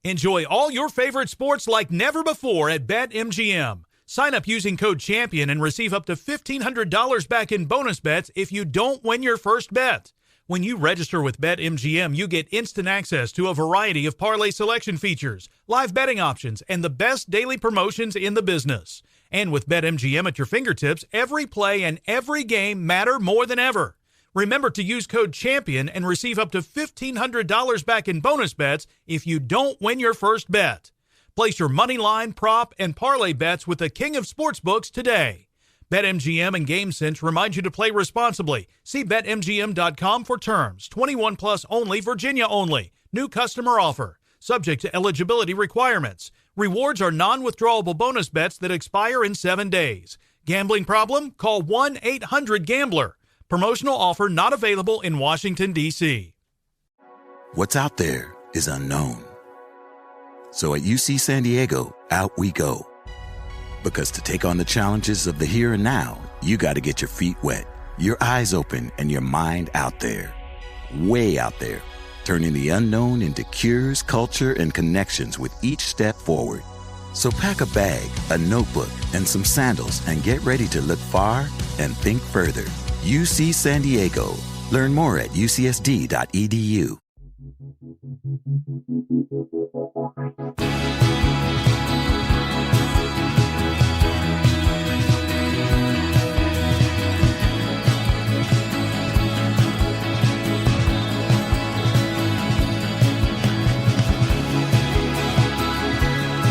Enjoy all your favorite sports like never before at BetMGM. Sign up using code CHAMPION and receive up to $1,500 back in bonus bets if you don't win your first bet. When you register with BetMGM, you get instant access to a variety of parlay selection features, live betting options, and the best daily promotions in the business. And with BetMGM at your fingertips, every play and every game matter more than ever. Remember to use code CHAMPION and receive up to $1,500 back in bonus bets if you don't win your first bet. Place your money line, prop, and parlay bets with the king of sportsbooks today. BetMGM and GameSense remind you to play responsibly. See BetMGM.com for terms. 21 plus only, Virginia only. New customer offer. Subject to eligibility requirements. Rewards are non-withdrawable bonus bets that expire in 7 days. Gambling problem? Call 1-800-GAMBLER. Promotional offer not available in Washington, D.C. What's out there is unknown. So at UC San Diego, out we go. Because to take on the challenges of the here and now, you got to get your feet wet, your eyes open, and your mind out there. Way out there. Turning the unknown into cures, culture, and connections with each step forward. So pack a bag, a notebook, and some sandals and get ready to look far and think further. UC San Diego. Learn more at ucsd.edu.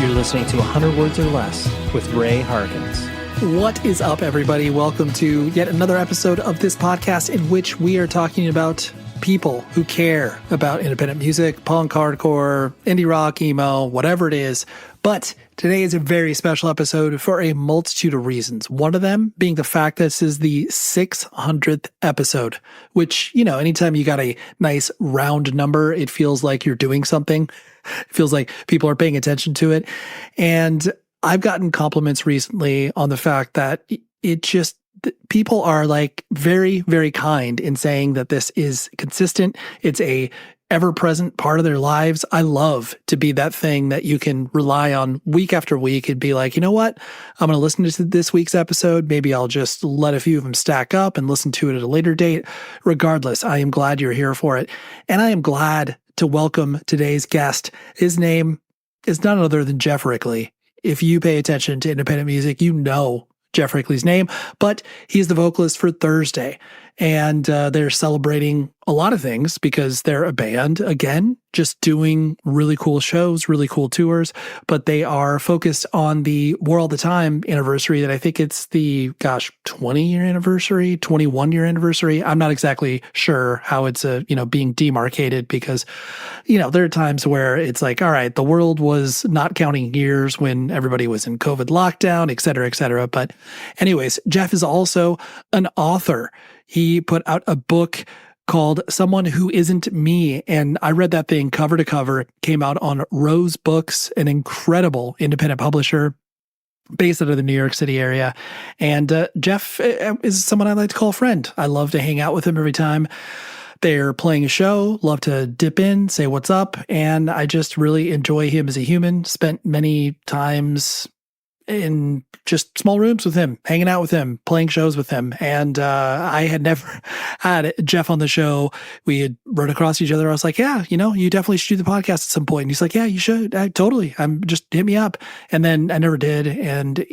You're listening to 100 Words or Less with Ray Harkins. What is up, everybody? Welcome to yet another episode of this podcast in which we are talking about people who care about independent music, punk, hardcore, indie rock, emo, whatever it is. But today is a very special episode for a multitude of reasons. One of them being the fact that this is the 600th episode, which, you know, anytime you got a nice round number, it feels like you're doing something. It feels like people are paying attention to it. And I've gotten compliments recently on the fact that people are like very, very kind in saying that this is consistent. It's a ever-present part of their lives. I love to be that thing that you can rely on week after week and be like, you know what? I'm going to listen to this week's episode. Maybe I'll just let a few of them stack up and listen to it at a later date. Regardless, I am glad you're here for it. And I am glad to welcome today's guest. His name is none other than Geoff Rickly. If you pay attention to independent music, you know Geoff Rickly's name, but he's the vocalist for Thursday. And they're celebrating a lot of things because they're a band, again, just doing really cool shows, really cool tours, but they are focused on the War All the Time anniversary that I think it's the, 20-year anniversary, 21-year anniversary. I'm not exactly sure how it's, being demarcated because, there are times where it's like, all right, the world was not counting years when everybody was in COVID lockdown, et cetera, et cetera. But anyways, Geoff is also an author. He put out a book called Someone Who Isn't Me, and I read that thing cover to cover. It came out on Rose Books, an incredible independent publisher based out of the New York City area. And Geoff is someone I like to call a friend. I love to hang out with him every time they're playing a show, love to dip in, say what's up, and I just really enjoy him as a human. Spent many times in just small rooms with him, hanging out with him, playing shows with him. And I had never had Geoff on the show. We had run across each other. I was like, yeah, you definitely should do the podcast at some point. And he's like, yeah, you should. Totally. Just hit me up. And then I never did. And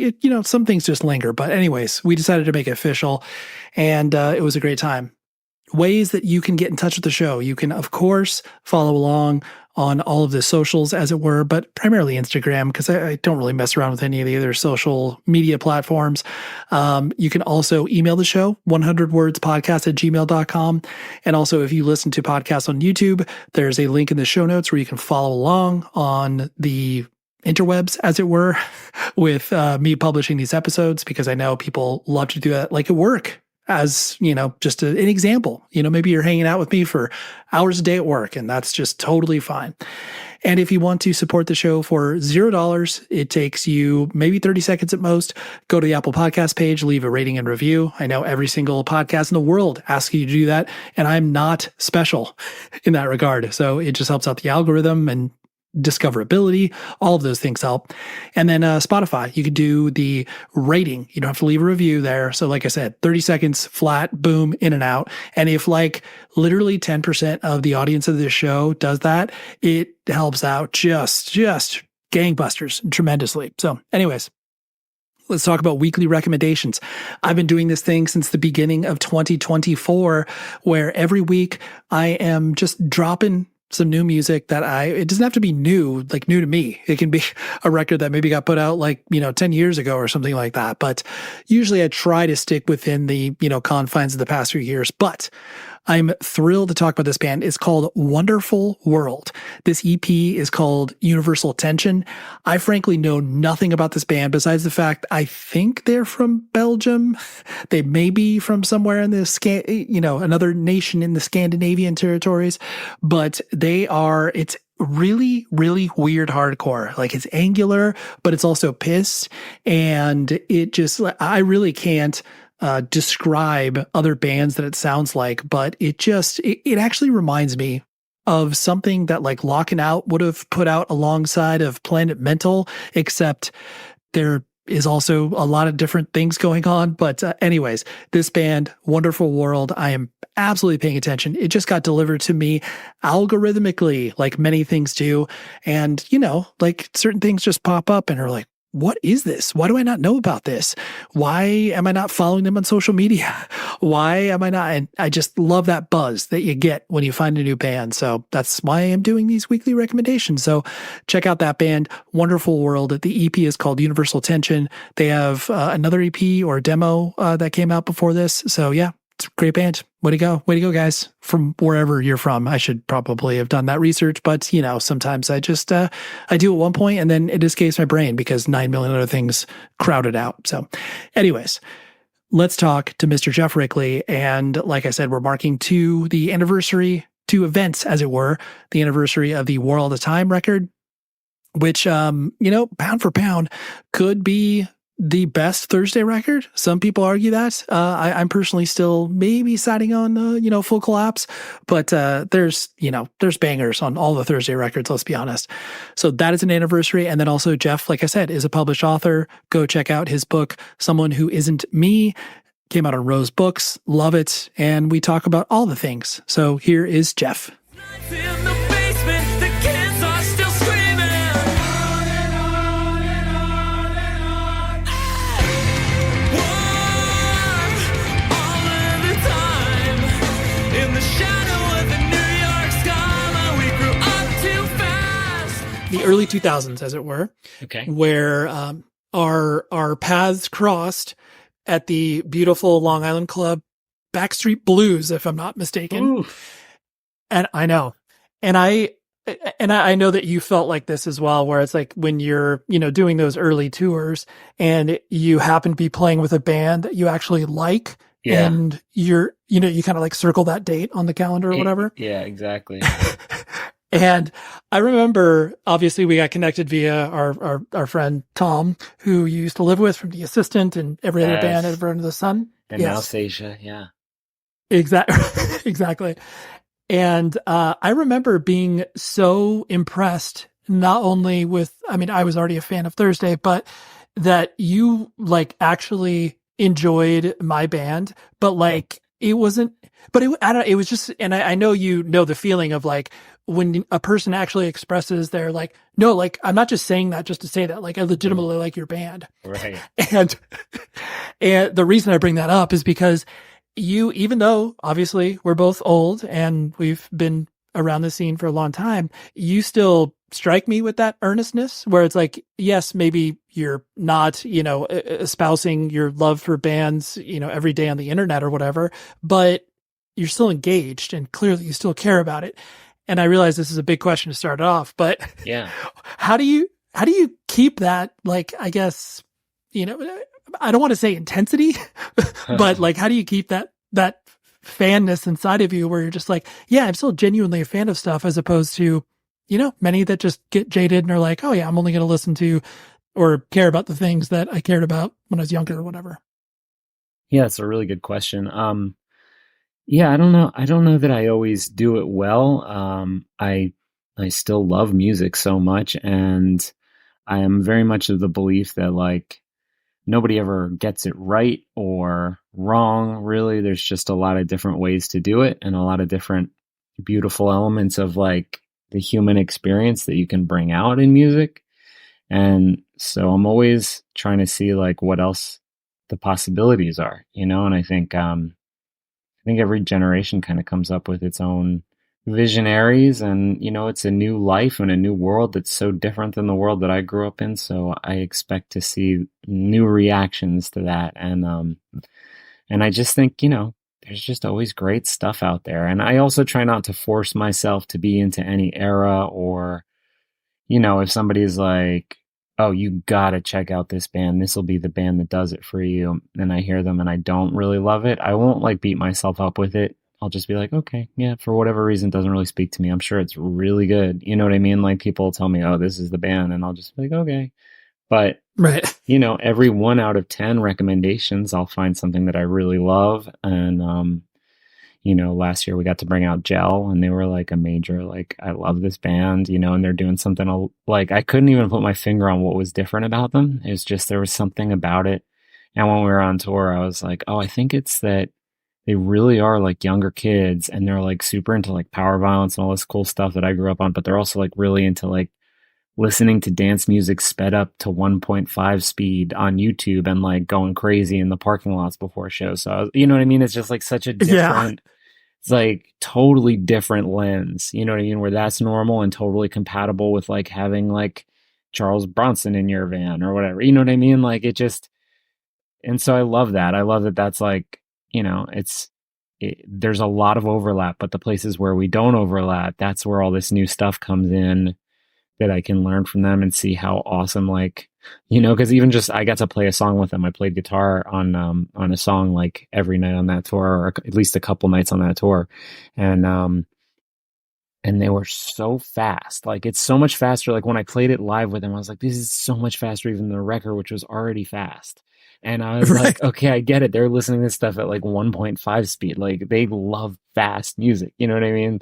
some things just linger. But anyways, we decided to make it official. And it was a great time. Ways that you can get in touch with the show. You can, of course, follow along on all of the socials, as it were, but primarily Instagram, because I don't really mess around with any of the other social media platforms. You can also email the show, 100wordspodcast@gmail.com. And also, if you listen to podcasts on YouTube, there's a link in the show notes where you can follow along on the interwebs, as it were, with me publishing these episodes, because I know people love to do that, like at work. As, just an example, maybe you're hanging out with me for hours a day at work, and that's just totally fine. And if you want to support the show for $0, it takes you maybe 30 seconds at most. Go to the Apple Podcast page, leave a rating and review. I know every single podcast in the world asks you to do that, and I'm not special in that regard. So it just helps out the algorithm and discoverability. All of those things help. And then Spotify, you could do the rating. You don't have to leave a review there. So like I said, 30 seconds flat, boom, in and out. And if like literally 10% of the audience of this show does that, it helps out just gangbusters tremendously. So anyways, let's talk about weekly recommendations. I've been doing this thing since the beginning of 2024, where every week I am just dropping some new music that it doesn't have to be new to me. It can be a record that maybe got put out 10 years ago or something like that. But usually I try to stick within the, confines of the past few years. But I'm thrilled to talk about this band. It's called Wonderful World. This EP is called Universal Tension. I frankly know nothing about this band besides the fact I think they're from Belgium. They may be from somewhere in the another nation in the Scandinavian territories, but it's really, really weird hardcore. Like, it's angular, but it's also pissed. And I really can't describe other bands that it sounds like, but it actually reminds me of something that like Lockin' Out would have put out alongside of Planet Mental, except there is also a lot of different things going on. But anyways, this band, Wonderful World, I am absolutely paying attention. It just got delivered to me algorithmically, like many things do. And, certain things just pop up and are like, what is this? Why do I not know about this? Why am I not following them on social media? Why am I not? And I just love that buzz that you get when you find a new band. So that's why I am doing these weekly recommendations. So check out that band, Wonderful World. The EP is called Universal Tension. They have another EP or demo that came out before this. So yeah, it's a great band. Way to go. Way to go, guys. From wherever you're from. I should probably have done that research, but sometimes I just, I do at one point and then it escapes my brain because 9 million other things crowded out. So anyways, let's talk to Mr. Geoff Rickly. And like I said, we're marking two events, as it were, the anniversary of the War All the Time record, which, pound for pound could be the best Thursday record. Some people argue that. I'm personally still maybe siding on, Full Collapse, but there's bangers on all the Thursday records, let's be honest. So that is an anniversary. And then also Geoff, like I said, is a published author. Go check out his book, Someone Who Isn't Me. Came out on Rose Books. Love it. And we talk about all the things. So here is Geoff. The early 2000s, as it were, okay, where our paths crossed at the beautiful Long Island club, Backstreet Blues, if I'm not mistaken. Ooh. And I know, and I know that you felt like this as well, where it's like when you're doing those early tours and you happen to be playing with a band that you actually like, yeah, and you kind of like circle that date on the calendar or whatever. Yeah, exactly. And I remember, obviously, we got connected via our friend Tom, who you used to live with from The Assistant and every other band ever under the sun. And now Seisha, yeah. Exactly. And I remember being so impressed, not only with, I was already a fan of Thursday, but that you actually enjoyed my band, but it wasn't, but it was just, and I know the feeling of when a person actually expresses their no, I'm not just saying that just to say that, I legitimately like your band. Right. And the reason I bring that up is because you, even though obviously we're both old and we've been around the scene for a long time, you still strike me with that earnestness where it's yes, maybe you're not, espousing your love for bands, every day on the internet or whatever, but you're still engaged and clearly you still care about it. And I realize this is a big question to start off, but yeah, how do you keep that, I guess, I don't want to say intensity, but how do you keep that fanness inside of you where you're just yeah, I'm still genuinely a fan of stuff, as opposed to, many that just get jaded and are oh yeah, I'm only going to listen to or care about the things that I cared about when I was younger or whatever. Yeah, it's a really good question. Yeah, I don't know that I always do it well. I I still love music so much. And I am very much of the belief that like nobody ever gets it right or wrong. Really, there's just a lot of different ways to do it and a lot of different beautiful elements of like the human experience that you can bring out in music. And so I'm always trying to see like what else the possibilities are, you know? And I think every generation kind of comes up with its own visionaries, and, you know, it's a new life and a new world that's so different than the world that I grew up in. So I expect to see new reactions to that. And I just think, you know, there's just always great stuff out there. And I also try not to force myself to be into any era, or, you know, if somebody's like, oh, you gotta check out this band, this will be the band that does it for you, and I hear them and I don't really love it, I won't like beat myself up with it. I'll just be like, okay, yeah, for whatever reason, it doesn't really speak to me. I'm sure it's really good. You know what I mean? Like people will tell me, oh, this is the band, and I'll just be like, okay. But, right, you know, every 1 out of 10 recommendations, I'll find something that I really love. And, you know, last year we got to bring out Gel, and they were like a major, like, I love this band, you know, and they're doing something like, I couldn't even put my finger on what was different about them. It was just, there was something about it. And when we were on tour, I was like, oh, I think it's that they really are like younger kids, and they're like super into like power violence and all this cool stuff that I grew up on, but they're also like really into like listening to dance music sped up to 1.5 speed on YouTube and like going crazy in the parking lots before shows. So, you know what I mean? It's just like such a different, it's like totally different lens, you know what I mean? Where that's normal and totally compatible with like having like Charles Bronson in your van or whatever, you know what I mean? Like it just, and so I love that. I love that that's like, you know, there's a lot of overlap, but the places where we don't overlap, that's where all this new stuff comes in that I can learn from them and see how awesome, like, you know, because even just I got to play a song with them. I played guitar on a song like every night on that tour, or at least a couple nights on that tour, and they were so fast. Like it's so much faster. Like when I played it live with them, I was like, this is so much faster even than the record, which was already fast. And I was like, okay, I get it. They're listening to this stuff at like 1.5 speed. Like they love fast music. You know what I mean?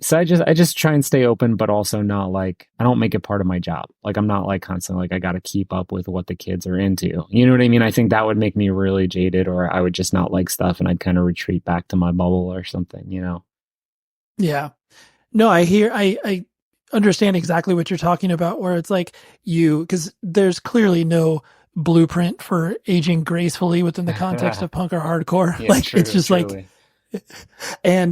So I just try and stay open, but also not like, I don't make it part of my job. Like I'm not like constantly like, I got to keep up with what the kids are into. You know what I mean? I think that would make me really jaded, or I would just not like stuff and I'd kind of retreat back to my bubble or something, you know? Yeah. No, I understand exactly what you're talking about, where it's like because there's clearly no blueprint for aging gracefully within the context of punk or hardcore. Yeah, like true, it's just truly.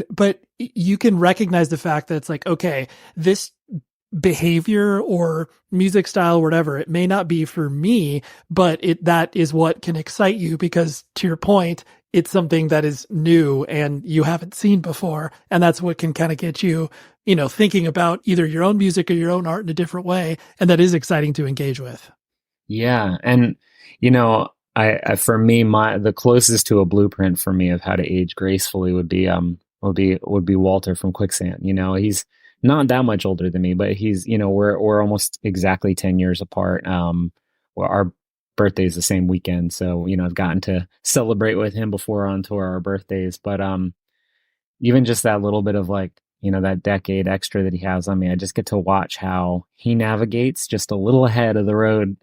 but you can recognize the fact that it's like, okay, this behavior or music style, or whatever, it may not be for me, but that is what can excite you, because to your point, it's something that is new and you haven't seen before. And that's what can kind of get you, you know, thinking about either your own music or your own art in a different way. And that is exciting to engage with. Yeah. And, you know, I for me, the closest to a blueprint for me of how to age gracefully would be Walter from Quicksand. You know, he's not that much older than me, but he's, you know, we're almost exactly 10 years apart. Our birthday's the same weekend. So, you know, I've gotten to celebrate with him before on tour, our birthdays, but, even just that little bit of like, you know, that decade extra that he has on me, I just get to watch how he navigates just a little ahead of the road,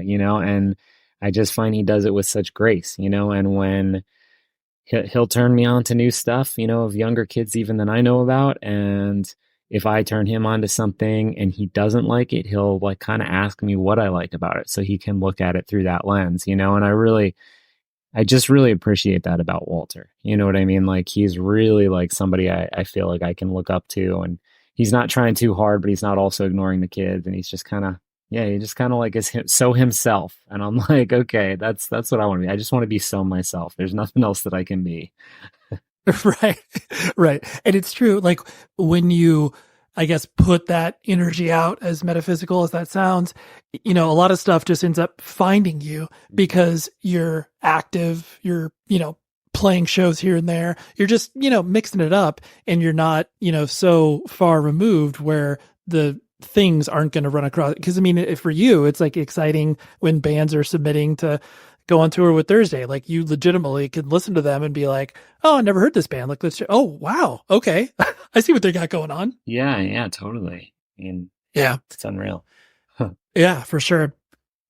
you know, and I just find he does it with such grace, you know, and when he'll turn me on to new stuff, you know, of younger kids even than I know about. And if I turn him on to something and he doesn't like it, he'll like kind of ask me what I like about it so he can look at it through that lens, you know, and I just really appreciate that about Walter. You know what I mean? Like he's really like somebody I feel like I can look up to, and he's not trying too hard, but he's not also ignoring the kids. And he's just kind of, he just kind of like is so himself. And I'm like, okay, that's what I want to be. I just want to be so myself. There's nothing else that I can be. Right. Right. And it's true. Like when you, I guess, put that energy out, as metaphysical as that sounds, you know, a lot of stuff just ends up finding you because you're active, you're, you know, playing shows here and there, you're just, you know, mixing it up, and you're not, you know, so far removed where the things aren't going to run across. Because I mean, for you, it's like exciting when bands are submitting to go on tour with Thursday. Like you legitimately can listen to them and be like, oh, I never heard this band. Like, oh, wow. Okay. I see what they got going on. Yeah, totally. I mean, Yeah. it's unreal. Yeah, for sure.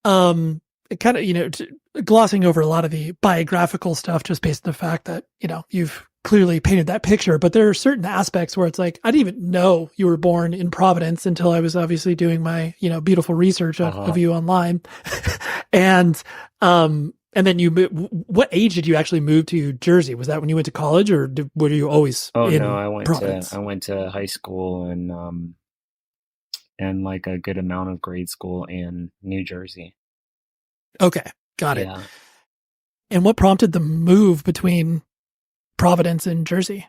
It kind of, glossing over a lot of the biographical stuff just based on the fact that, you've clearly painted that picture, but there are certain aspects where it's like, I didn't even know you were born in Providence until I was obviously doing my, beautiful research of you online. And then what age did you actually move to Jersey? Was that when you went to college, or were you always in no, I Providence? went to high school and like a good amount of grade school in New Jersey. Okay. Got it. Yeah. And what prompted the move between Providence and Jersey?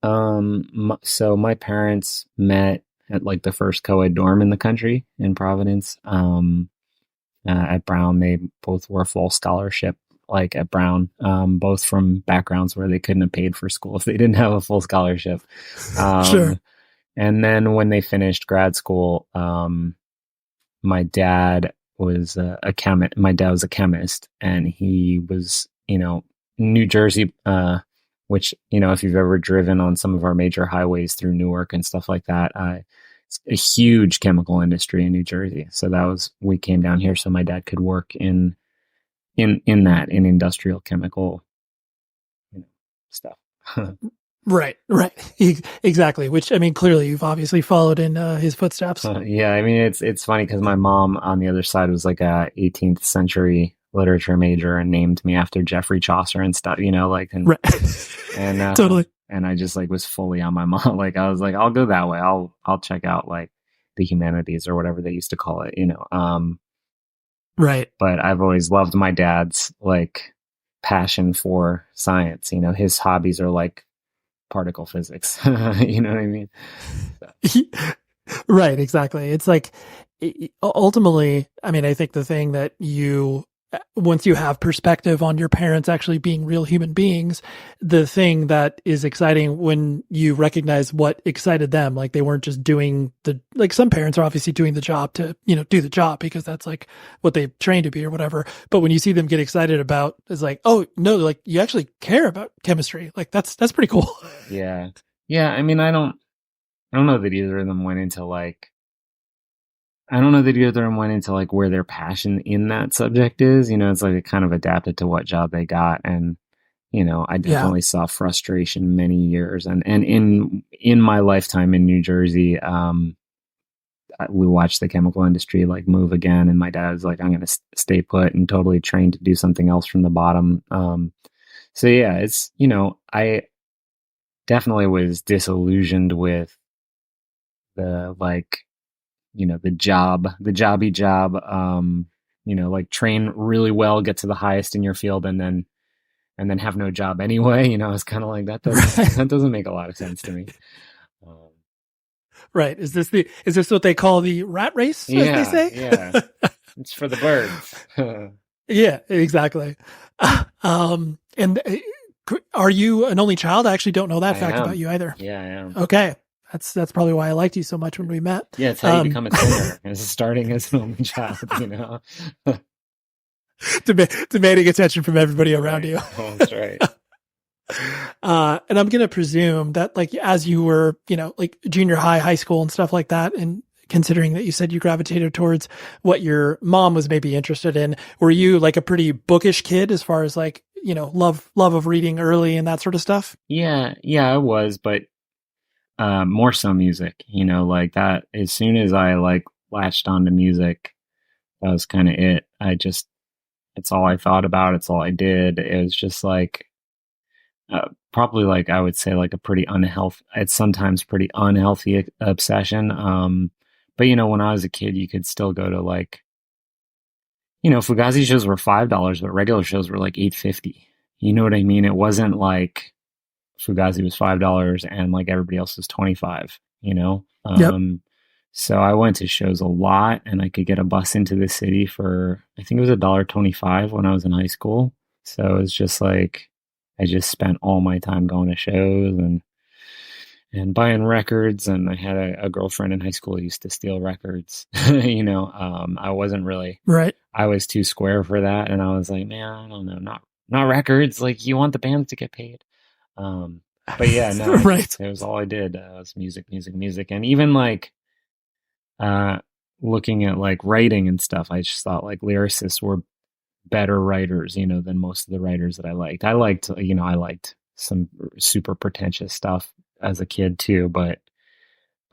So my parents met at like the first co-ed dorm in the country in Providence. At Brown, they both were full scholarship, like at Brown, both from backgrounds where they couldn't have paid for school if they didn't have a full scholarship. Sure. And then when they finished grad school, my dad was a chemist. My dad was a chemist, and he was, New Jersey, which, if you've ever driven on some of our major highways through Newark and stuff like that, it's a huge chemical industry in New Jersey. So we came down here so my dad could work in industrial chemical, stuff. Right. Exactly. Which, clearly you've obviously followed in his footsteps. Yeah. It's funny because my mom on the other side was like a 18th century literature major and named me after Geoffrey Chaucer and stuff, right. And totally. And I just like was fully on my mom. Like I was like, I'll go that way. I'll check out like the humanities or whatever they used to call it, Right. But I've always loved my dad's like passion for science. His hobbies are like particle physics. You know what I mean? So. Right. Exactly. It's like, ultimately, I think the thing that once you have perspective on your parents actually being real human beings, the thing that is exciting when you recognize what excited them, like they weren't just doing like some parents are obviously doing the job to, do the job because that's like what they trained to be or whatever. But when you see them get excited about, it's like, oh no, like you actually care about chemistry. Like that's pretty cool. Yeah. Yeah. I don't know that either of them went into like, where their passion in that subject is. It's like it kind of adapted to what job they got. And, I definitely saw frustration many years. And in my lifetime in New Jersey, we watched the chemical industry like move again. And my dad was like, I'm going to stay put and totally trained to do something else from the bottom. So yeah, it's, I definitely was disillusioned with the like, the jobby job, like train really well, get to the highest in your field and then have no job anyway. It's kind of like that doesn't make a lot of sense to me. Right. Is this what they call the rat race, as they say? Yeah. It's for the birds. Yeah, exactly. And are you an only child? I actually don't know that fact about you either. Yeah, I am. Okay. That's probably why I liked you so much when we met. Yeah, it's how you become a singer. Is starting as an only child, Demanding attention from everybody around you. Oh, that's right. And I'm going to presume that like, as you were, like junior high school and stuff like that, and considering that you said you gravitated towards what your mom was maybe interested in, were you like a pretty bookish kid as far as like, love of reading early and that sort of stuff? Yeah, I was, but more so music, like that. As soon as I like latched onto music, that was kind of it. It's all I thought about. It's all I did. It was just like, probably like, I would say like it's sometimes pretty unhealthy obsession. But when I was a kid, you could still go to like, Fugazi shows were $5, but regular shows were like $8.50. You know what I mean? It wasn't like Fugazi was $5 and like everybody else was $25, Yep. So I went to shows a lot and I could get a bus into the city for, I think it was $1.25 when I was in high school. So it's just like, I just spent all my time going to shows and buying records. And I had a girlfriend in high school who used to steal records, I wasn't really, right. I was too square for that. And I was like, man, I don't know, not records. Like you want the bands to get paid. But yeah, no, Right. it was all I did. Was music, music, music. And even like, uh, looking at like writing and stuff, I just thought like lyricists were better writers, than most of the writers that I liked. I liked some super pretentious stuff as a kid too, but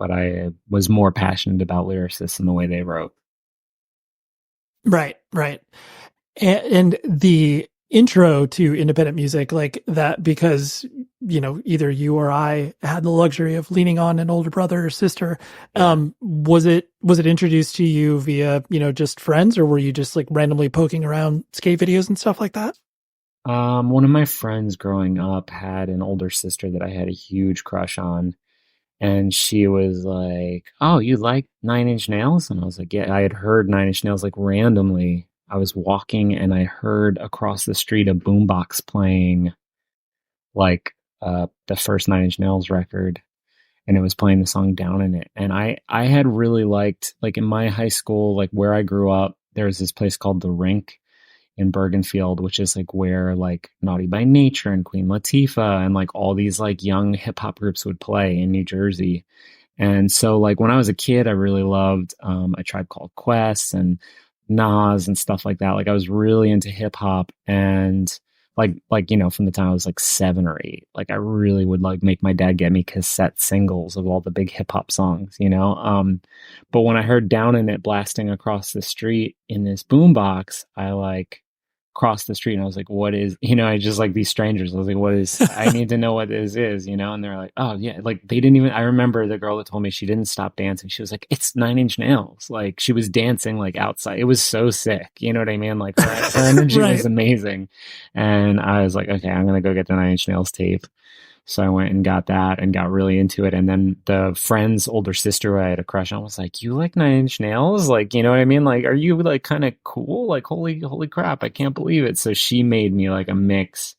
I was more passionate about lyricists and the way they wrote. Right. Right. And the intro to independent music like that, because, either you or I had the luxury of leaning on an older brother or sister. Was it introduced to you via, just friends, or were you just like randomly poking around skate videos and stuff like that? One of my friends growing up had an older sister that I had a huge crush on. And she was like, "Oh, you like Nine Inch Nails?" And I was like, "Yeah." I had heard Nine Inch Nails like randomly. I was walking and I heard across the street a boombox playing like the first Nine Inch Nails record, and it was playing the song Down in It. And I had really liked, like in my high school, like where I grew up, there was this place called The Rink in Bergenfield, which is like where like Naughty by Nature and Queen Latifah and like all these like young hip hop groups would play in New Jersey. And so like when I was a kid, I really loved A Tribe Called Quest and Nas and stuff like that. Like I was really into hip hop, and from the time I was like 7 or 8, like I really would like make my dad get me cassette singles of all the big hip hop songs, but when I heard Down in It blasting across the street in this boombox, I like crossed the street and I was like, what is, I just like these strangers. I was like, what is, I need to know what this is, and they're like, oh yeah. Like they didn't even, I remember the girl that told me she didn't stop dancing. She was like, it's Nine Inch Nails. Like she was dancing like outside. It was so sick. You know what I mean? Like her energy Right. was amazing. And I was like, okay, I'm going to go get the Nine Inch Nails tape. So I went and got that and got really into it. And then the friend's older sister I had a crush on was like, you like Nine Inch Nails? Like, you know what I mean? Like, are you like kind of cool? Like, holy crap, I can't believe it. So she made me like a mix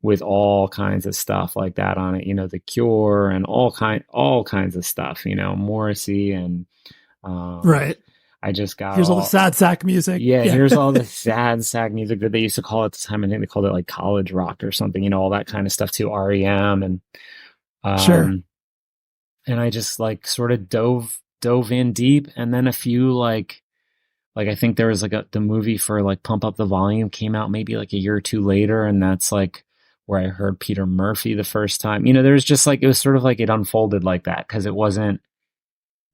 with all kinds of stuff like that on it, The Cure and all kinds of stuff, Morrissey and Right. I just got here's all the sad sack music. Yeah, here's all the sad sack music that they used to call at the time. I think they called it like college rock or something, all that kind of stuff too. REM and Sure. And I just like sort of dove in deep, and then a few like I think there was like the movie for like Pump Up the Volume came out maybe like a year or two later, and that's like where I heard Peter Murphy the first time. There's just like, it was sort of like it unfolded like that because it wasn't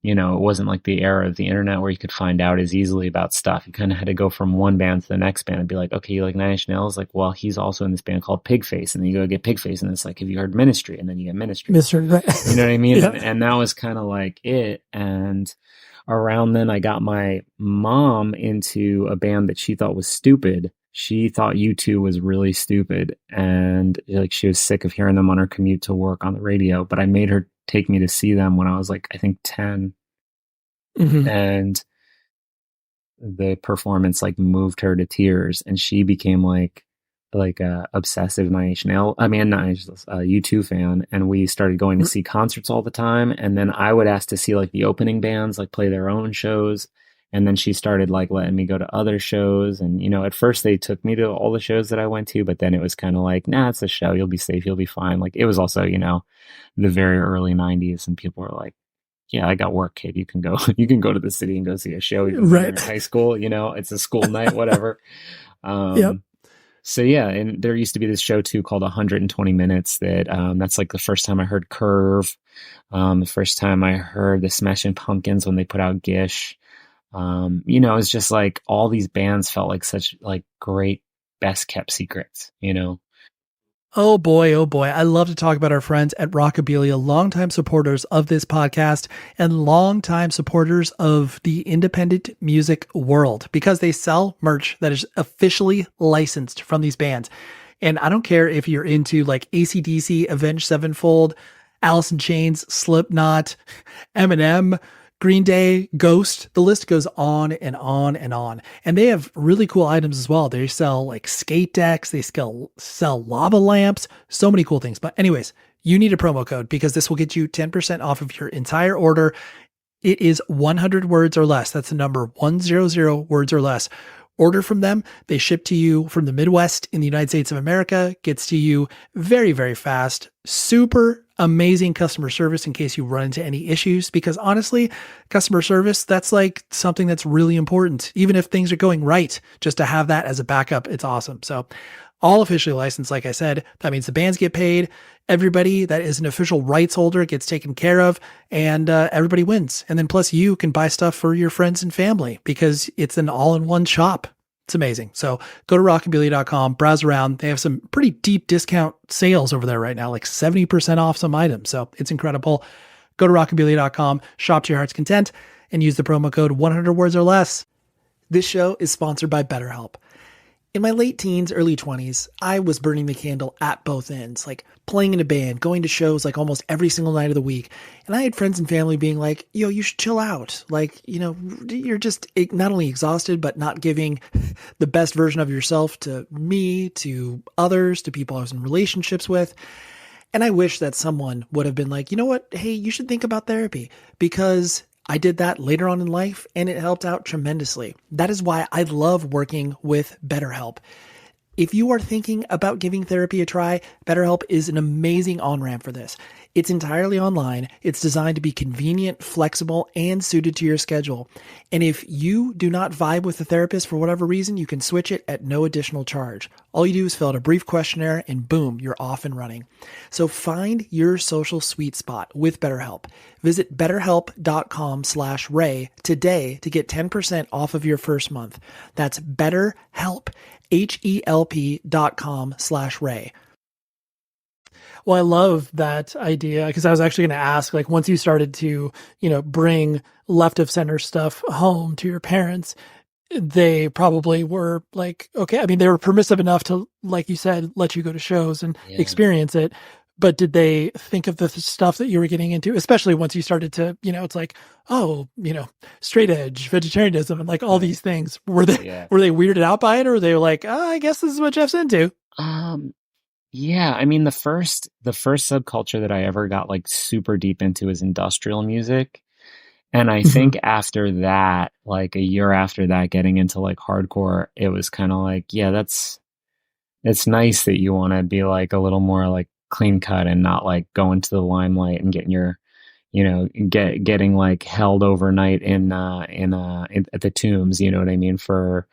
like the era of the internet where you could find out as easily about stuff. You kind of had to go from one band to the next band and be like, okay, you like Nine Inch Nails? Like, well, he's also in this band called Pigface. And then you go get Pigface. And it's like, have you heard Ministry? And then you get Ministry. Mr. You know what I mean? Yeah. And that was kind of like it. And around then I got my mom into a band that she thought was stupid. She thought U2 was really stupid. And like, she was sick of hearing them on her commute to work on the radio. But I made her take me to see them when I was like, I think 10. Mm-hmm. And the performance like moved her to tears, and she became like a obsessive U2 fan. And we started going to see concerts all the time. And then I would ask to see like the opening bands, like play their own shows. And then she started like letting me go to other shows. And, at first they took me to all the shows that I went to, but then it was kind of like, nah, it's a show. You'll be safe. You'll be fine. Like it was also, the very early 90s, and people were like, yeah, I got work, kid. You can go to the city and go see a show. Even right. In high school, it's a school night, whatever. Yep. So yeah, and there used to be this show too called 120 Minutes that that's like the first time I heard Curve, the first time I heard the Smashing Pumpkins when they put out Gish. It's just like all these bands felt like such like great best kept secrets, Oh boy, oh boy. I love to talk about our friends at Rockabilia, longtime supporters of this podcast and longtime supporters of the independent music world, because they sell merch that is officially licensed from these bands. And I don't care if you're into like AC/DC, Avenged Sevenfold, Alice in Chains, Slipknot, Eminem, Green Day, Ghost, the list goes on and on and on. And they have really cool items as well. They sell like skate decks, they sell lava lamps, so many cool things. But anyways, you need a promo code because this will get you 10% off of your entire order. It is 100 words or less. That's the number 100 words or less. order from them. They ship to you from the Midwest in the United States of America, gets to you very, very fast. Super amazing customer service in case you run into any issues, because honestly, customer service, that's like something that's really important. Even if things are going right, just to have that as a backup, it's awesome. So all officially licensed, like I said, that means the bands get paid. Everybody that is an official rights holder gets taken care of, and everybody wins. And then plus you can buy stuff for your friends and family because it's an all-in-one shop. It's amazing. So go to rockabilia.com, browse around. They have some pretty deep discount sales over there right now, like 70% off some items. So it's incredible. Go to rockabilia.com, shop to your heart's content, and use the promo code 100 words or less. This show is sponsored by BetterHelp. In my late teens, early 20s, I was burning the candle at both ends, like playing in a band, going to shows like almost every single night of the week. And I had friends and family being like, yo, you should chill out. Like, you know, you're just not only exhausted, but not giving the best version of yourself to me, to others, to people I was in relationships with. And I wish that someone would have been like, you know what? Hey, you should think about therapy, because I did that later on in life and it helped out tremendously. That is why I love working with BetterHelp. If you are thinking about giving therapy a try, BetterHelp is an amazing on-ramp for this. It's entirely online. It's designed to be convenient, flexible, and suited to your schedule. And if you do not vibe with the therapist for whatever reason, you can switch it at no additional charge. All you do is fill out a brief questionnaire and boom, you're off and running. So find your social sweet spot with BetterHelp. Visit betterhelp.com/Ray today to get 10% off of your first month. That's BetterHelp, HELP.com/Ray. Well, I love that idea, because I was actually going to ask, like, once you started to, you know, bring left of center stuff home to your parents, they probably were like, okay, I mean, they were permissive enough to, like you said, let you go to shows and experience it. But did they think of the stuff that you were getting into, especially once you started to, you know, it's like, oh, you know, straight edge, vegetarianism, and like all these things. Were they weirded out by it, or were they like, oh, I guess this is what Geoff's into? Yeah, I mean, the first subculture that I ever got like super deep into is industrial music. And I think after that, like a year after that, getting into like hardcore, it was kind of like, yeah, it's nice that you want to be like a little more like clean cut and not like go into the limelight and getting your, you know, getting like held overnight in at the Tombs, you know what I mean, for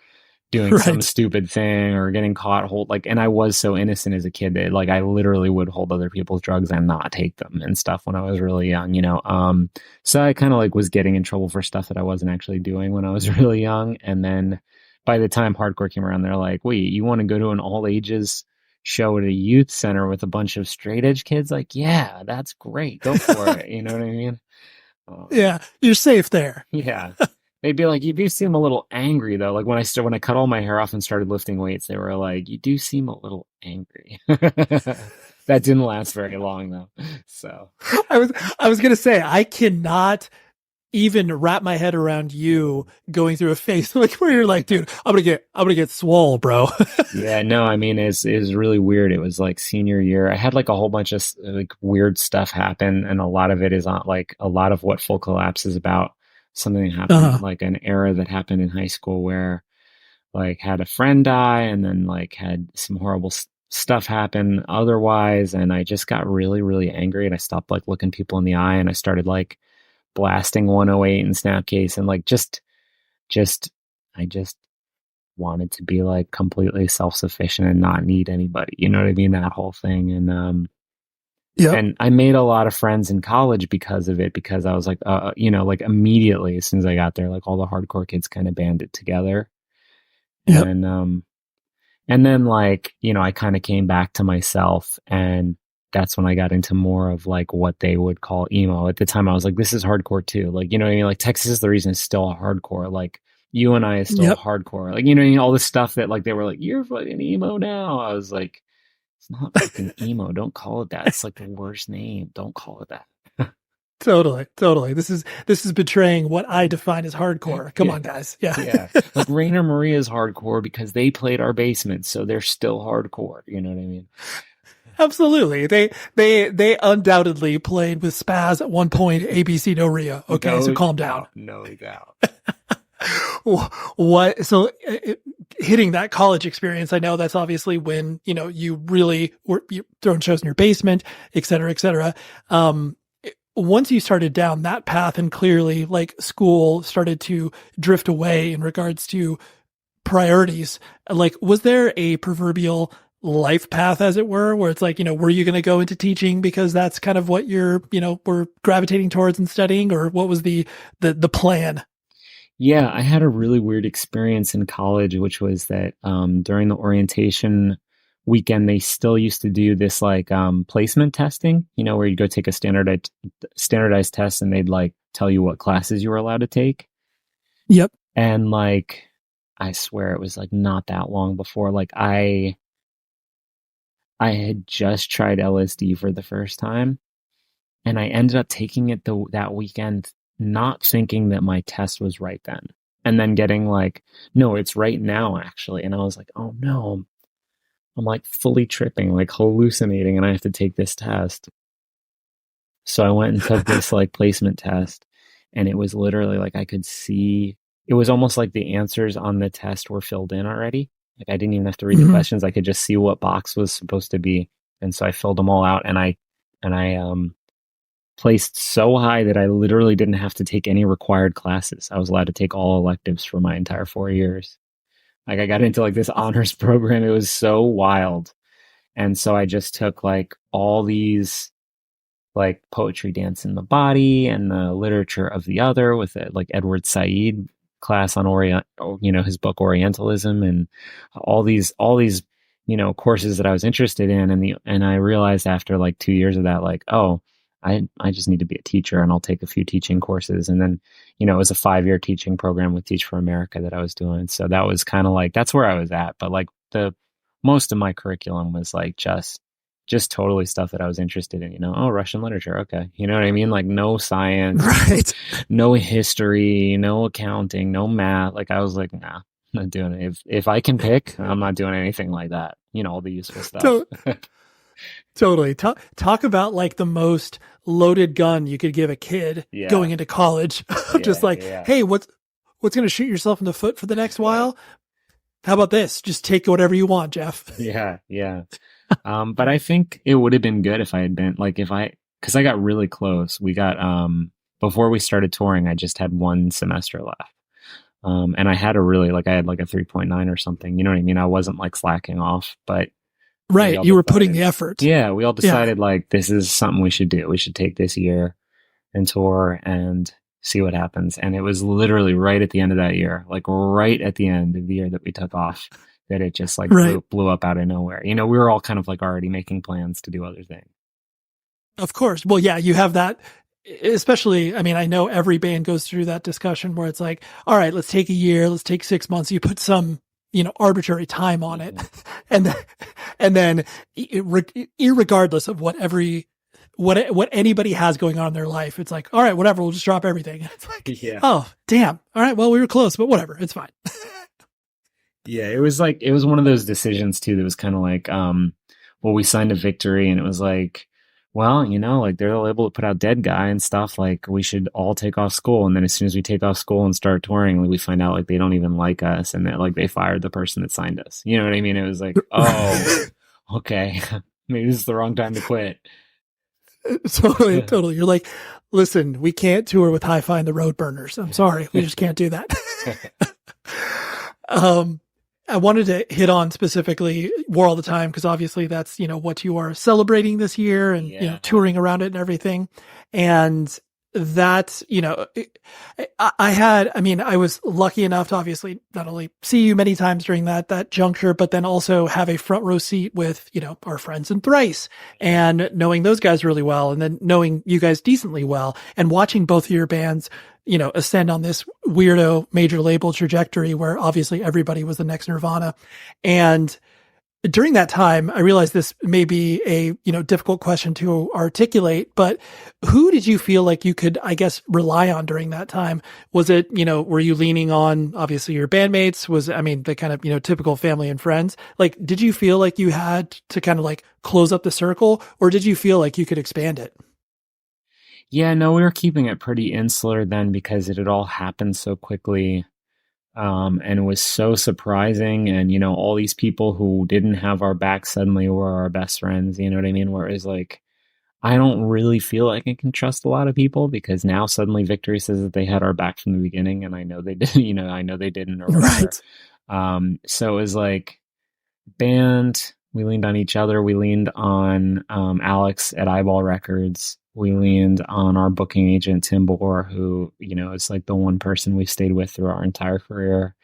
doing some stupid thing or getting caught and I was so innocent as a kid that like I literally would hold other people's drugs and not take them and stuff when I was really young, you know. So I kind of like was getting in trouble for stuff that I wasn't actually doing when I was really young. And then by the time hardcore came around, they're like, wait, you want to go to an all ages show at a youth center with a bunch of straight edge kids? Like, yeah, that's great. Go for it. You know what I mean? Yeah, you're safe there. Yeah. They'd be like, you do seem a little angry though. Like when I cut all my hair off and started lifting weights, they were like, you do seem a little angry. That didn't last very long though. So I was going to say, I cannot even wrap my head around you going through a phase like where you're like, dude, I'm going to get swole, bro. Yeah, no, I mean, it's really weird. It was like senior year. I had like a whole bunch of like weird stuff happen. And a lot of it is not like a lot of what Full Collapse is about. Something that happened, like an era that happened in high school where like had a friend die and then like had some horrible stuff happen otherwise. And I just got really, really angry and I stopped like looking people in the eye and I started like blasting 108 in Snapcase and like I just wanted to be like completely self-sufficient and not need anybody. You know what I mean? That whole thing. And, and I made a lot of friends in college because of it, because I was like, you know, like immediately as soon as I got there, like all the hardcore kids kind of banded together. And then like, you know, I kind of came back to myself, and that's when I got into more of like what they would call emo. At the time I was like, this is hardcore too. Like, you know what I mean? Like Texas is the Reason is still hardcore. Like You and I is still hardcore. Like, you know, all this stuff that like, they were like, you're fucking emo now. I was like, it's not fucking emo. Don't call it that. It's like the worst name. Don't call it that. Totally. This is betraying what I define as hardcore. Come on, guys. Yeah. Like Rainer Maria is hardcore because they played our basement, so they're still hardcore. You know what I mean? Absolutely. They undoubtedly played with Spaz at one point, ABC No Ria. Okay, so calm down. No doubt. What? So hitting that college experience, I know that's obviously when, you really were throwing shows in your basement, et cetera, et cetera. Once you started down that path and clearly like school started to drift away in regards to priorities, like, was there a proverbial life path, as it were, where it's like, were you going to go into teaching because that's kind of what you're, were gravitating towards and studying, or what was the plan? Yeah, I had a really weird experience in college, which was that during the orientation weekend, they still used to do this like placement testing, where you go take a standardized test and they'd like tell you what classes you were allowed to take. Yep. And like, I swear it was like not that long before, like I had just tried LSD for the first time, and I ended up taking it that weekend, not thinking that my test was right then, and then getting like, no, it's right now actually. And I was like, oh no, I'm like fully tripping, like hallucinating, and I have to take this test. So I went and took this like placement test, and it was literally like I could see, it was almost like the answers on the test were filled in already. Like I didn't even have to read the questions. I could just see what box was supposed to be. And so I filled them all out, and I placed so high that I literally didn't have to take any required classes. I was allowed to take all electives for my entire 4 years. Like I got into like this honors program. It was so wild. And so I just took like all these like poetry, dance in the body, and the literature of the other with it, like Edward Said class on his book Orientalism, and all these courses that I was interested in. And I realized after like 2 years of that, like, oh, I just need to be a teacher, and I'll take a few teaching courses. And then, it was a 5-year teaching program with Teach for America that I was doing. So that was kind of like, that's where I was at. But like most of my curriculum was like just totally stuff that I was interested in, oh, Russian literature. Okay. You know what I mean? Like no science, right? No history, no accounting, no math. Like I was like, nah, I'm not doing it. If I can pick, I'm not doing anything like that. All the useful stuff. Totally. Talk about like the most loaded gun you could give a kid going into college. Just like, hey, what's going to shoot yourself in the foot for the next while? How about this? Just take whatever you want, Geoff. Yeah. But I think it would have been good if I had been like, because I got really close. We got, before we started touring, I just had 1 semester left. And I had I had like a 3.9 or something. You know what I mean? I wasn't like slacking off, but. Right. You were putting the effort. Yeah. We all decided like, this is something we should do. We should take this year and tour and see what happens. And it was literally right at the end of that year, like right at the end of the year that we took off, that it just like blew up out of nowhere. We were all kind of like already making plans to do other things. Of course. Well, yeah, you have that, especially, I mean, I know every band goes through that discussion where it's like, all right, let's take a year, let's take 6 months. You put some, arbitrary time on it. And then irregardless of what anybody has going on in their life, it's like, all right, whatever, we'll just drop everything. It's like, oh, damn. All right, well, we were close, but whatever, it's fine. Yeah, it was one of those decisions too that was kind of like, we signed a Victory, and it was like, well, like they're the label that put out Dead Guy and stuff, like we should all take off school. And then as soon as we take off school and start touring, we find out like they don't even like us, and that like they fired the person that signed us. You know what I mean? It was like, oh, okay, maybe this is the wrong time to quit. Totally. You're like, listen, we can't tour with Hi-Fi and the Roadburners. I'm sorry. We just can't do that. I wanted to hit on specifically War All the Time, because obviously that's, what you are celebrating this year, and, touring around it and everything. And that, I was lucky enough to obviously not only see you many times during that juncture, but then also have a front row seat with, our friends in Thrice, and knowing those guys really well, and then knowing you guys decently well, and watching both of your bands, ascend on this weirdo major label trajectory where obviously everybody was the next Nirvana. And during that time, I realized this may be a, difficult question to articulate, but who did you feel like you could, I guess, rely on during that time? Was it, were you leaning on obviously your bandmates? The kind of, typical family and friends? Like, did you feel like you had to kind of like close up the circle, or did you feel like you could expand it? Yeah, no, we were keeping it pretty insular then, because it had all happened so quickly. And it was so surprising. And, you know, all these people who didn't have our back suddenly were our best friends. You know what I mean? Where it was like, I don't really feel like I can trust a lot of people because now suddenly Victory says that they had our back from the beginning, and I know they did, you know, I know they didn't or whatever. Right. So it was like band, we leaned on each other. We leaned on Alex at Eyeball Records. We leaned on our booking agent, Tim Bohr, who, you know, is like the one person we've stayed with through our entire career.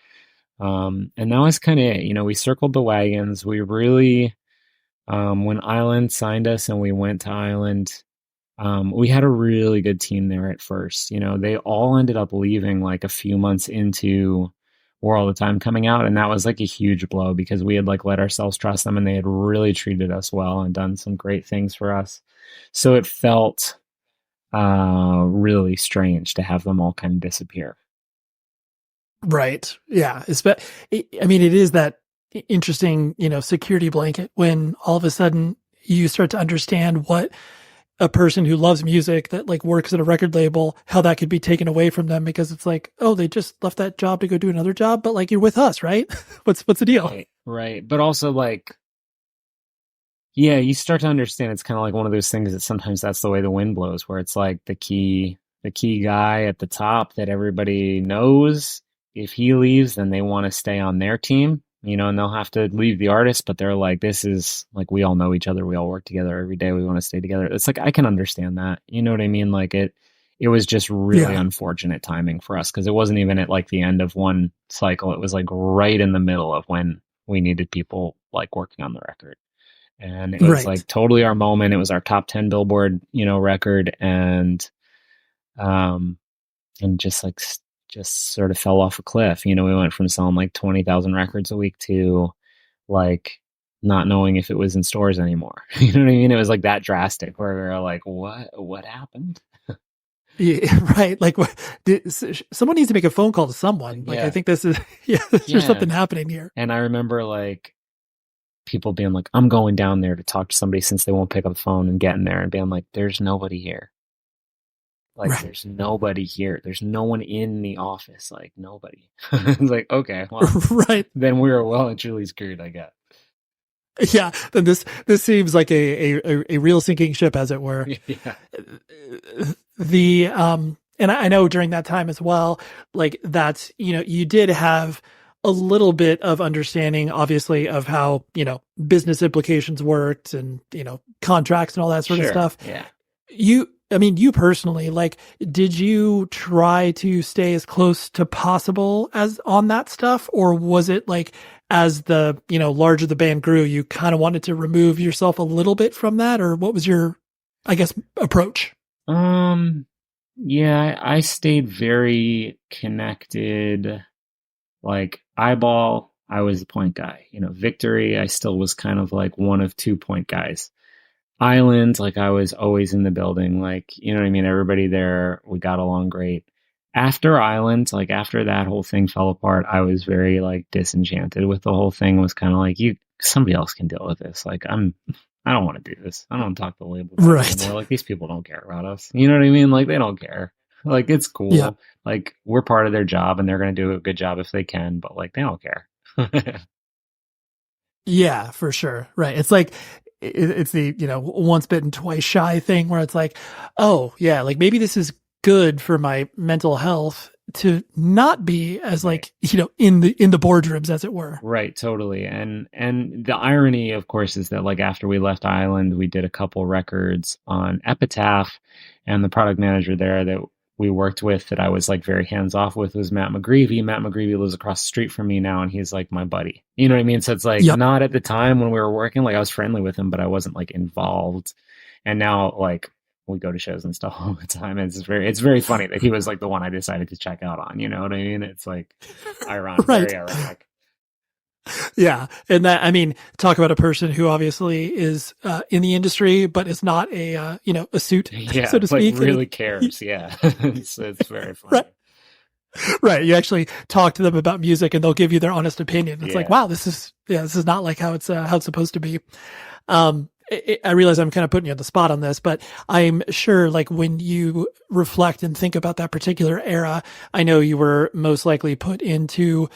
And that was kind of it. You know, we circled the wagons. We really, when Island signed us and we went to Island, we had a really good team there at first. You know, they all ended up leaving like a few months into War All the Time coming out, and that was like a huge blow because we had like let ourselves trust them and they had really treated us well and done some great things for us. So it felt really strange to have them all kind of disappear. Right. Yeah. I mean, it is that interesting, you know, security blanket when all of a sudden you start to understand what a person who loves music that like works at a record label, how that could be taken away from them because it's like, oh, they just left that job to go do another job, but like you're with us, right? What's the deal? Right. But also like, yeah, you start to understand it's kind of like one of those things that sometimes that's the way the wind blows, where it's like the key guy at the top that everybody knows. If he leaves, then they want to stay on their team, you know, and they'll have to leave the artist, but they're like, this is like, we all know each other. We all work together every day. We want to stay together. It's like, I can understand that. You know what I mean? Like it was just really unfortunate timing for us because it wasn't even at like the end of one cycle. It was like right in the middle of when we needed people like working on the record. And it was like totally our moment. It was our top 10 Billboard, you know, record. And just like, just sort of fell off a cliff. You know, we went from selling like 20,000 records a week to like not knowing if it was in stores anymore. You know what I mean? It was like that drastic where we were like, what happened? Yeah, right. Like someone needs to make a phone call to someone. Like, I think this is, there's something happening here. And I remember like people being like, I'm going down there to talk to somebody since they won't pick up the phone, and getting there and being like, there's nobody here. Like, there's nobody here. There's no one in the office. Like, nobody. It's like, okay, well, then we were well and truly screwed, I guess. Yeah, then this seems like a real sinking ship, as it were. Yeah. And I know during that time as well, like that's, you know, you did have a little bit of understanding, obviously, of how, you know, business implications worked and, you know, contracts and all that sort of stuff. Yeah. You personally, like, did you try to stay as close to possible as on that stuff? Or was it like, as the, you know, larger the band grew, you kind of wanted to remove yourself a little bit from that? Or what was your, I guess, approach? Yeah, I stayed very connected. Like Eyeball, I was the point guy. You know, Victory, I still was kind of like one of 2 point guys. Island, like I was always in the building, like, you know what I mean? Everybody there, we got along great. After Island, like after that whole thing fell apart, I was very like disenchanted with the whole thing. Was kind of like, somebody else can deal with this. Like I don't want to do this. I don't want to talk to the label anymore. Like these people don't care about us. You know what I mean? Like they don't care. Like it's cool. Yeah. Like we're part of their job and they're going to do a good job if they can, but like they don't care. Yeah, for sure. Right. It's like, it's the, you know, once bitten, twice shy thing where it's like, oh yeah, like maybe this is good for my mental health to not be as like, you know, in the boardrooms, as it were. Right. Totally. And the irony, of course, is that like after we left Island, we did a couple records on Epitaph, and the product manager there that we worked with that I was like very hands off with was Matt McGreevy. Matt McGreevy lives across the street from me now, and he's like my buddy. You know what I mean? So it's like not at the time when we were working, like I was friendly with him, but I wasn't like involved. And now like we go to shows and stuff all the time. It's very funny that he was like the one I decided to check out on. You know what I mean? It's like ironic, very ironic. Yeah. And that, I mean, talk about a person who obviously is in the industry, but is not a, you know, a suit, so to speak. Like really cares. Yeah. It's very funny. Right. You actually talk to them about music and they'll give you their honest opinion. It's like, wow, this is not like how it's supposed to be. I realize I'm kind of putting you on the spot on this, but I'm sure like when you reflect and think about that particular era, I know you were most likely put into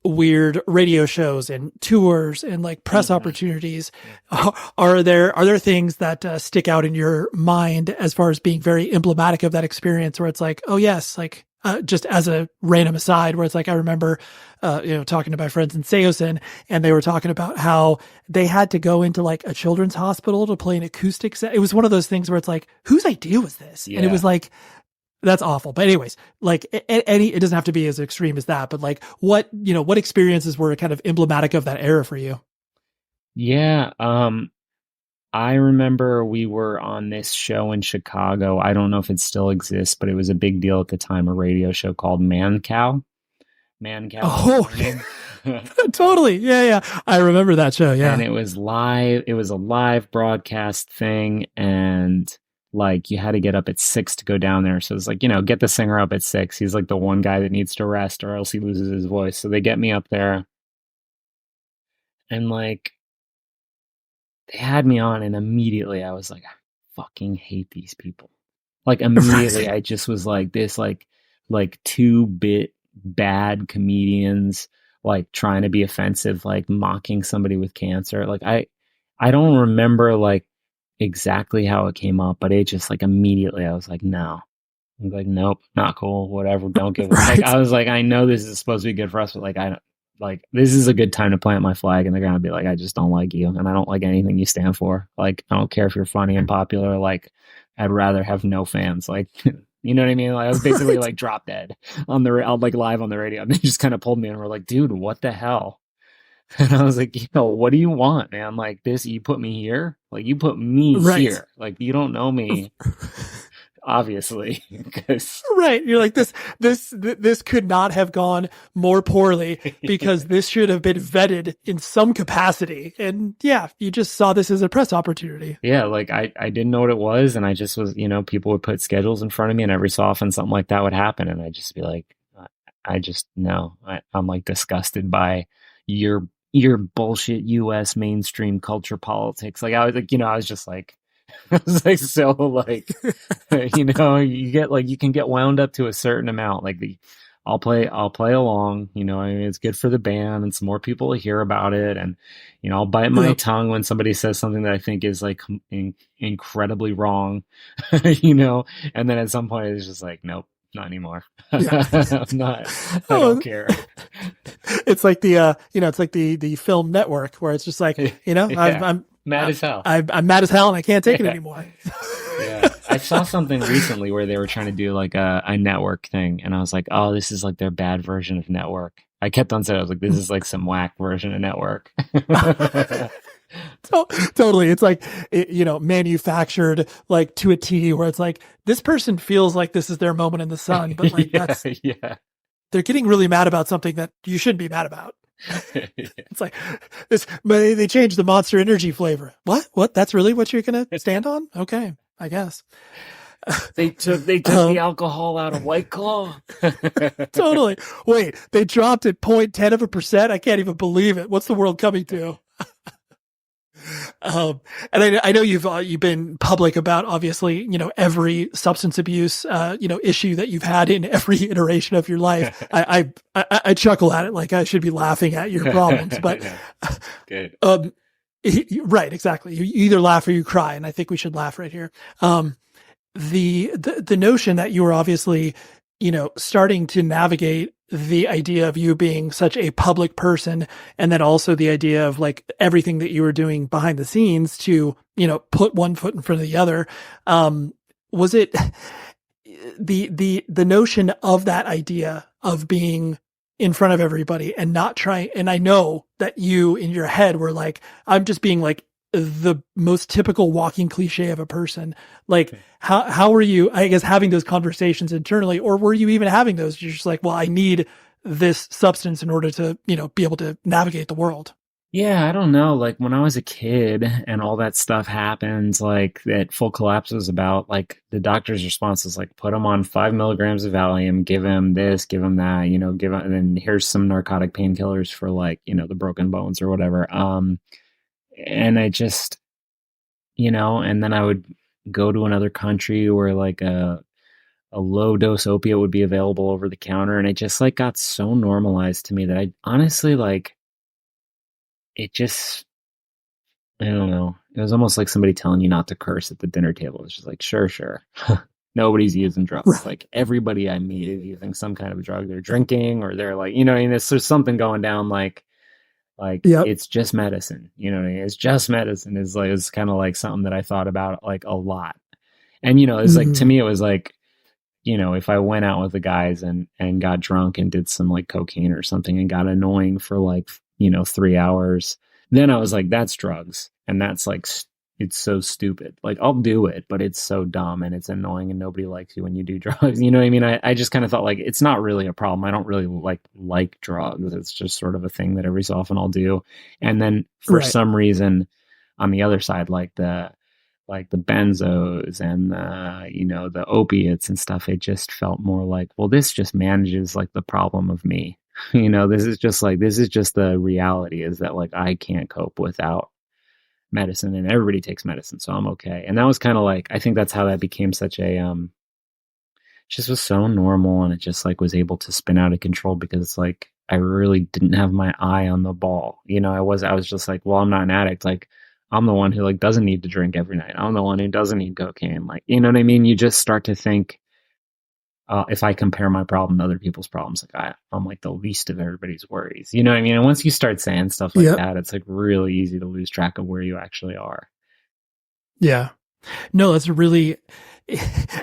weird radio shows and tours and like press opportunities. Are there things that stick out in your mind as far as being very emblematic of that experience where it's like, oh yes, like just as a random aside where it's like, I remember, talking to my friends in Seosin and they were talking about how they had to go into like a children's hospital to play an acoustic set. It was one of those things where it's like, whose idea was this? Yeah. And it was like, that's awful. But anyways, like it doesn't have to be as extreme as that, but like what experiences were kind of emblematic of that era for you? Yeah. I remember we were on this show in Chicago. I don't know if it still exists, but it was a big deal at the time, a radio show called Man Cow. Man Cow. Oh, totally. Yeah. I remember that show. Yeah. And it was live. It was a live broadcast thing. And like you had to get up at 6 to go down there. So it's like, get the singer up at 6. He's like the one guy that needs to rest or else he loses his voice. So they get me up there and like they had me on and immediately I was like, I fucking hate these people. Like immediately I just was like this, like 2-bit bad comedians, like trying to be offensive, like mocking somebody with cancer. Like I don't remember like exactly how it came up, but it just like immediately I was like, no. I was like, nope, not cool, whatever, don't give a like I was like, I know this is supposed to be good for us, but like I don't like this is a good time to plant my flag and they're gonna be like, I just don't like you and I don't like anything you stand for. Like I don't care if you're funny and popular, like I'd rather have no fans. Like you know what I mean? Like I was basically like drop dead on like live on the radio. And they just kind of pulled me and were like, dude, what the hell? And I was like, what do you want, man? Like this, you put me here? Like you put me here. Like you don't know me, obviously. Right. You're like, this could not have gone more poorly because this should have been vetted in some capacity. And yeah, you just saw this as a press opportunity. Yeah. Like I didn't know what it was. And I just was, people would put schedules in front of me and every so often something like that would happen. And I'd just be like, I'm like disgusted by your bullshit US mainstream culture politics. Like I was like, I was just like, I was like, so like, you get like, you can get wound up to a certain amount. Like I'll play along, I mean, it's good for the band and some more people to hear about it. And, I'll bite my tongue when somebody says something that I think is like incredibly wrong, and then at some point it's just like, nope. Not anymore. Yeah. I don't care. It's like the film Network where it's just like, I'm mad as hell. I'm mad as hell and I can't take it anymore. Yeah. I saw something recently where they were trying to do like a network thing. And I was like, oh, this is like their bad version of Network. I kept on saying, I was like, this is like some whack version of Network. Totally. It's like, manufactured like to a T where it's like, this person feels like this is their moment in the sun, but like they're getting really mad about something that you shouldn't be mad about. It's like this, they changed the Monster Energy flavor. What? That's really what you're going to stand on? Okay, I guess. They took the alcohol out of White Claw. Totally. Wait, they dropped it 0.10%. I can't even believe it. What's the world coming to? And I know you've been public about obviously, every substance abuse, issue that you've had in every iteration of your life. I chuckle at it like I should be laughing at your problems, but good. Right, exactly. You either laugh or you cry, and I think we should laugh right here. The notion that you were obviously, starting to navigate the idea of you being such a public person, and then also the idea of like everything that you were doing behind the scenes to, put one foot in front of the other. Was it the notion of that idea of being in front of everybody and not trying? And I know that you in your head were like, I'm just being like the most typical walking cliche of a person. Like how were you, I guess, having those conversations internally, or were you even having those? You're just like, well, I need this substance in order to, be able to navigate the world. Yeah, I don't know. Like when I was a kid and all that stuff happened, like that Full Collapse was about, like the doctor's response was like, put him on 5 milligrams of Valium, give him this, give him that, and then here's some narcotic painkillers for like, the broken bones or whatever. And and then I would go to another country where like a low dose opiate would be available over the counter. And it just like got so normalized to me that I honestly like, it just, I don't know. It was almost like somebody telling you not to curse at the dinner table. It's just like, sure. Nobody's using drugs. Like everybody I meet is using some kind of drug. They're drinking or they're like, there's something going down. Like Yep. It's just medicine. It's just medicine is like, it's kind of like something that I thought about like a lot. And, it's like, to me, it was like, if I went out with the guys and got drunk and did some like cocaine or something and got annoying for like, 3 hours, then I was like, that's drugs. And that's like, it's so stupid. Like I'll do it, but it's so dumb and it's annoying and nobody likes you when you do drugs. You know what I mean? I just kind of thought like, it's not really a problem. I don't really like drugs. It's just sort of a thing that every so often I'll do. And then for some reason on the other side, like the benzos and the opiates and stuff, it just felt more like, well, this just manages like the problem of me. This is just the reality is that like I can't cope without medicine and everybody takes medicine, so I'm okay. And that was kind of like, I think that's how that became such a just was so normal, and it just like was able to spin out of control because it's like I really didn't have my eye on the ball. I was just like, well, I'm not an addict. Like I'm the one who like doesn't need to drink every night. I'm the one who doesn't need cocaine. Like, you know what I mean? You just start to think, if I compare my problem to other people's problems, like I'm like the least of everybody's worries. You know what I mean? And once you start saying stuff like that, it's like really easy to lose track of where you actually are. Yeah. No, that's really,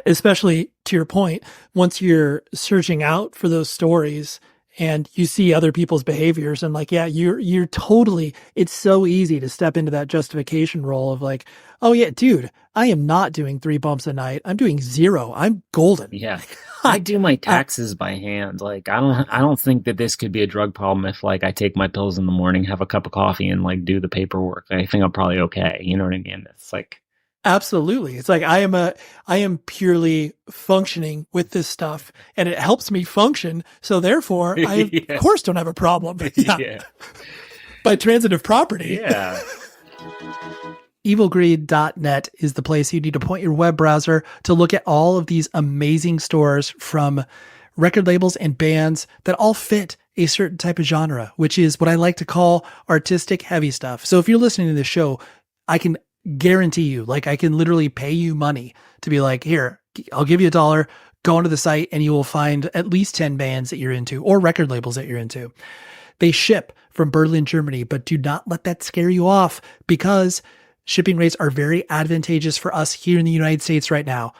especially to your point, once you're searching out for those stories and you see other people's behaviors and like, yeah, you're totally, it's so easy to step into that justification role of like, oh yeah, dude, I am not doing 3 bumps a night. I'm doing 0. I'm golden. Yeah. I do my taxes by hand. Like, I don't think that this could be a drug problem if like I take my pills in the morning, have a cup of coffee and like do the paperwork. I think I'm probably okay. You know what I mean? It's like, absolutely. It's like I am purely functioning with this stuff and it helps me function. So therefore I of course don't have a problem. Yeah. By transitive property. Yeah. Evilgreed.net is the place you need to point your web browser to look at all of these amazing stores from record labels and bands that all fit a certain type of genre, which is what I like to call artistic heavy stuff. So if you're listening to this show, I can guarantee you, like I can literally pay you money to be like, here, I'll give you $1, go onto the site and you will find at least 10 bands that you're into or record labels that you're into. They ship from Berlin, Germany, but do not let that scare you off because shipping rates are very advantageous for us here in the United States right now.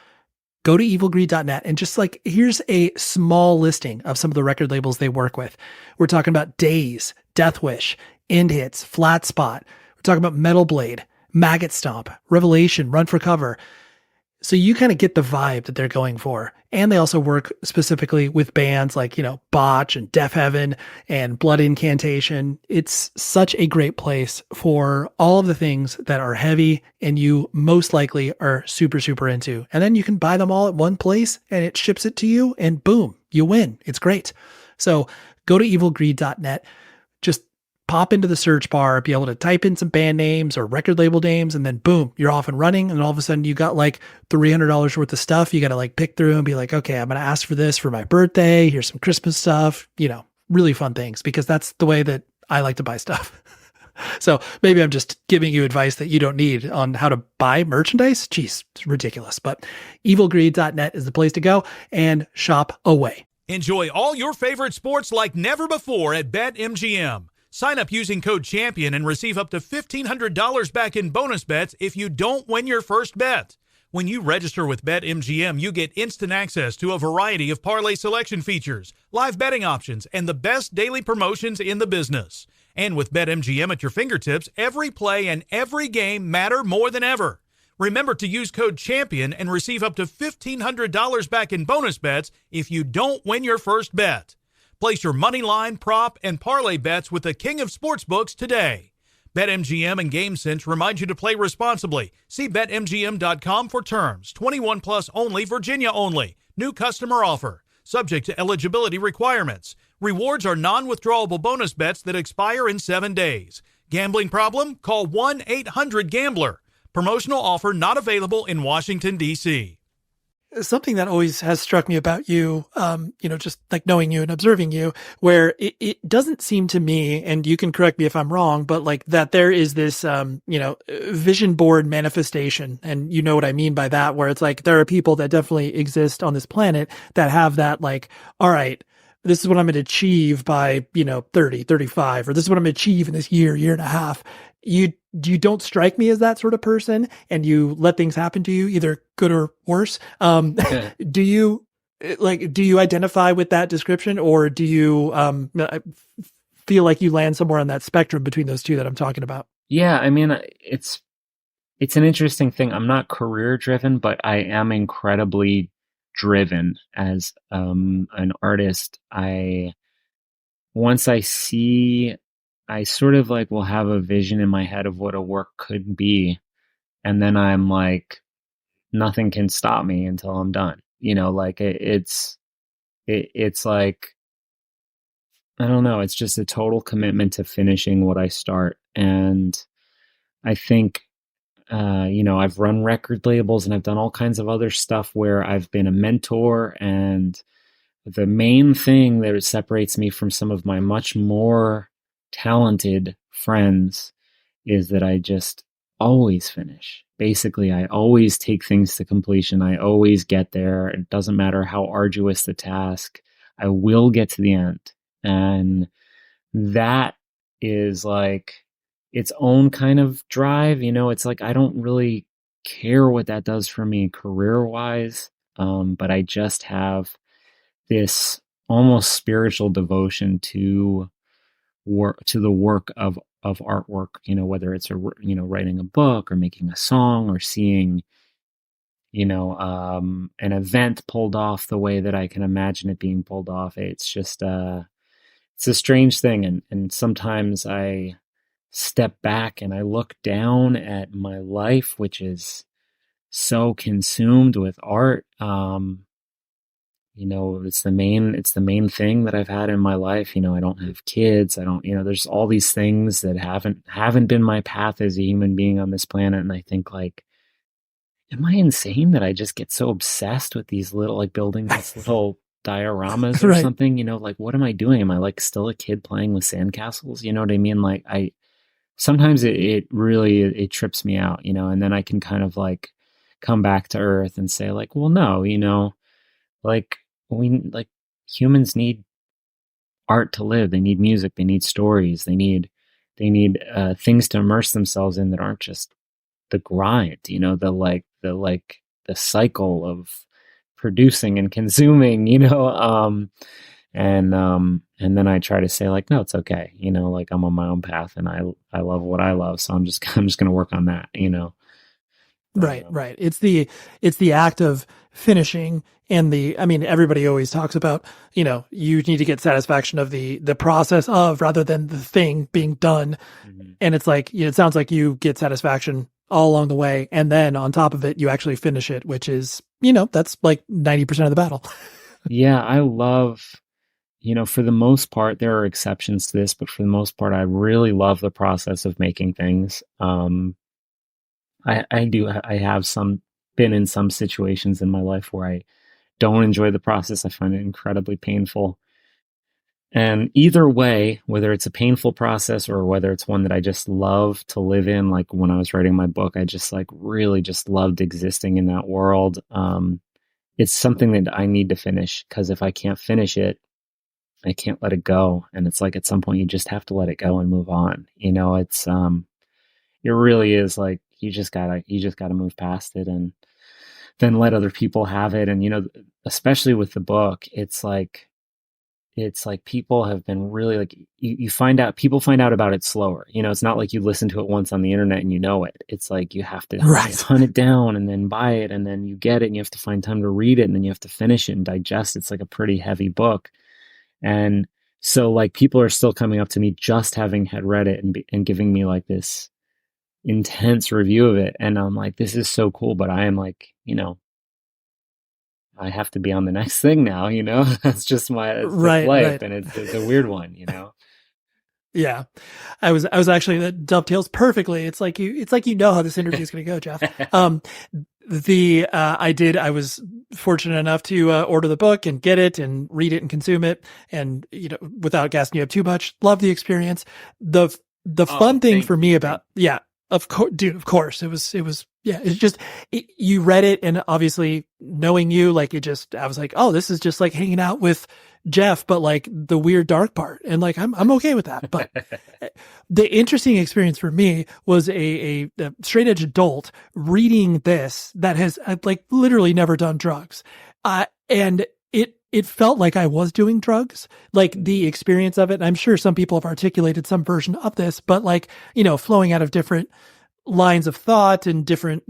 Go to evilgreed.net and just like, here's a small listing of some of the record labels they work with. We're talking about Days, Death Wish, End Hits, Flat Spot. We're talking about Metal Blade, Maggot Stomp, Revelation, Run for Cover. So you kind of get the vibe that they're going for. And they also work specifically with bands like, Botch and Deaf Heaven and Blood Incantation. It's such a great place for all of the things that are heavy and you most likely are super, super into. And then you can buy them all at one place and it ships it to you and boom, you win. It's great. So go to evilgreed.net. Just pop into the search bar, be able to type in some band names or record label names, and then boom, you're off and running. And all of a sudden you got like $300 worth of stuff. You got to like pick through and be like, okay, I'm going to ask for this for my birthday. Here's some Christmas stuff, really fun things because that's the way that I like to buy stuff. So maybe I'm just giving you advice that you don't need on how to buy merchandise. Jeez, it's ridiculous. But evilgreed.net is the place to go and shop away. Enjoy all your favorite sports like never before at BetMGM. Sign up using code CHAMPION and receive up to $1,500 back in bonus bets if you don't win your first bet. When you register with BetMGM, you get instant access to a variety of parlay selection features, live betting options, and the best daily promotions in the business. And with BetMGM at your fingertips, every play and every game matter more than ever. Remember to use code CHAMPION and receive up to $1,500 back in bonus bets if you don't win your first bet. Place your money line, prop, and parlay bets with the king of sportsbooks today. BetMGM and GameSense remind you to play responsibly. See BetMGM.com for terms. 21 plus only, Virginia only. New customer offer. Subject to eligibility requirements. Rewards are non-withdrawable bonus bets that expire in 7 days. Gambling problem? Call 1-800-GAMBLER. Promotional offer not available in Washington, D.C. Something that always has struck me about you, just like knowing you and observing you, where it doesn't seem to me, and you can correct me if I'm wrong, but like that there is this, vision board manifestation. And you know what I mean by that, where it's like there are people that definitely exist on this planet that have that like, all right, this is what I'm going to achieve by, 30, 35, or this is what I'm going to achieve in this year and a half. You don't strike me as that sort of person, and you let things happen to you, either good or worse. Do you identify with that description, or do you feel like you land somewhere on that spectrum between those two that I'm talking about? Yeah, I mean, it's an interesting thing. I'm not career driven, but I am incredibly driven as an artist. Once I sort of like will have a vision in my head of what a work could be. And then I'm like, nothing can stop me until I'm done. Like it's like, I don't know. It's just a total commitment to finishing what I start. And I think, I've run record labels and I've done all kinds of other stuff where I've been a mentor. And the main thing that separates me from some of my much more talented friends is that I just always finish. Basically, I always take things to completion. I always get there. It doesn't matter how arduous the task. I will get to the end. And that is like its own kind of drive. It's like I don't really care what that does for me career-wise, but I just have this almost spiritual devotion to the work of artwork, whether it's writing a book or making a song or seeing, an event pulled off the way that I can imagine it being pulled off. It's just, it's a strange thing. And sometimes I step back and I look down at my life, which is so consumed with art. It's the main thing that I've had in my life. I don't have kids. I don't, there's all these things that haven't been my path as a human being on this planet. And I think like, am I insane that I just get so obsessed with these little, like building these little dioramas or Right. something, like, what am I doing? Am I like still a kid playing with sandcastles? You know what I mean? Like sometimes it really trips me out, and then I can kind of like come back to earth and say like, well, no, like humans need art to live. They need music. They need stories. They need things to immerse themselves in that aren't just the grind, the cycle of producing and consuming, and then I try to say like, no, it's okay. Like I'm on my own path and I love what I love. So I'm just going to work on that, Right. It's the act of finishing and everybody always talks about, you need to get satisfaction of the process of rather than the thing being done. Mm-hmm. And it's like, it sounds like you get satisfaction all along the way. And then on top of it, you actually finish it, which is, that's like 90% of the battle. Yeah. I love, for the most part, there are exceptions to this, but for the most part, I really love the process of making things. I have been in some situations in my life where I don't enjoy the process. I find it incredibly painful. And either way, whether it's a painful process or whether it's one that I just love to live in, like when I was writing my book, I just like really just loved existing in that world. It's something that I need to finish, because if I can't finish it, I can't let it go. And it's like at some point you just have to let it go and move on. It's it really is like you just gotta move past it and then let other people have it. And especially with the book, it's like people have been really like people find out about it slower. It's not like you listen to it once on the internet and it. It's like you have to hunt it down and then buy it, and then you get it and you have to find time to read it, and then you have to finish it and digest it. It's like a pretty heavy book. And so like people are still coming up to me just having had read it and giving me like this intense review of it. And I'm like, this is so cool, but I am like, I have to be on the next thing now, that's just my life. Right. And it's a weird one, Yeah. I was actually, that dovetails perfectly. It's like you know how this interview is going to go, Geoff. I was fortunate enough to order the book and get it and read it and consume it. And, without gassing you up too much, love the experience. The fun thing for me about, of course, dude, of course it was, it's just, you read it and obviously knowing you, like I was like, oh, this is just like hanging out with Geoff, but like the weird dark part. And like, I'm okay with that. But the interesting experience for me was a straight edge adult reading this that has like literally never done drugs. And it felt like I was doing drugs, like the experience of it. And I'm sure some people have articulated some version of this, but like, flowing out of different lines of thought and different,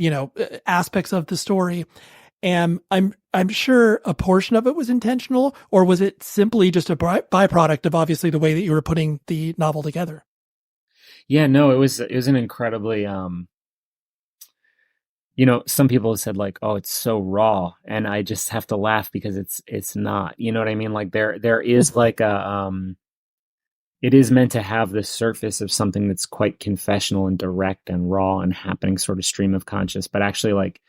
aspects of the story. And I'm sure a portion of it was intentional, or was it simply just a byproduct of obviously the way that you were putting the novel together? Yeah, no, it was an incredibly, some people have said like, oh, it's so raw, and I just have to laugh because it's not, you know what I mean? Like there is like it is meant to have the surface of something that's quite confessional and direct and raw and happening sort of stream of conscious, but actually like,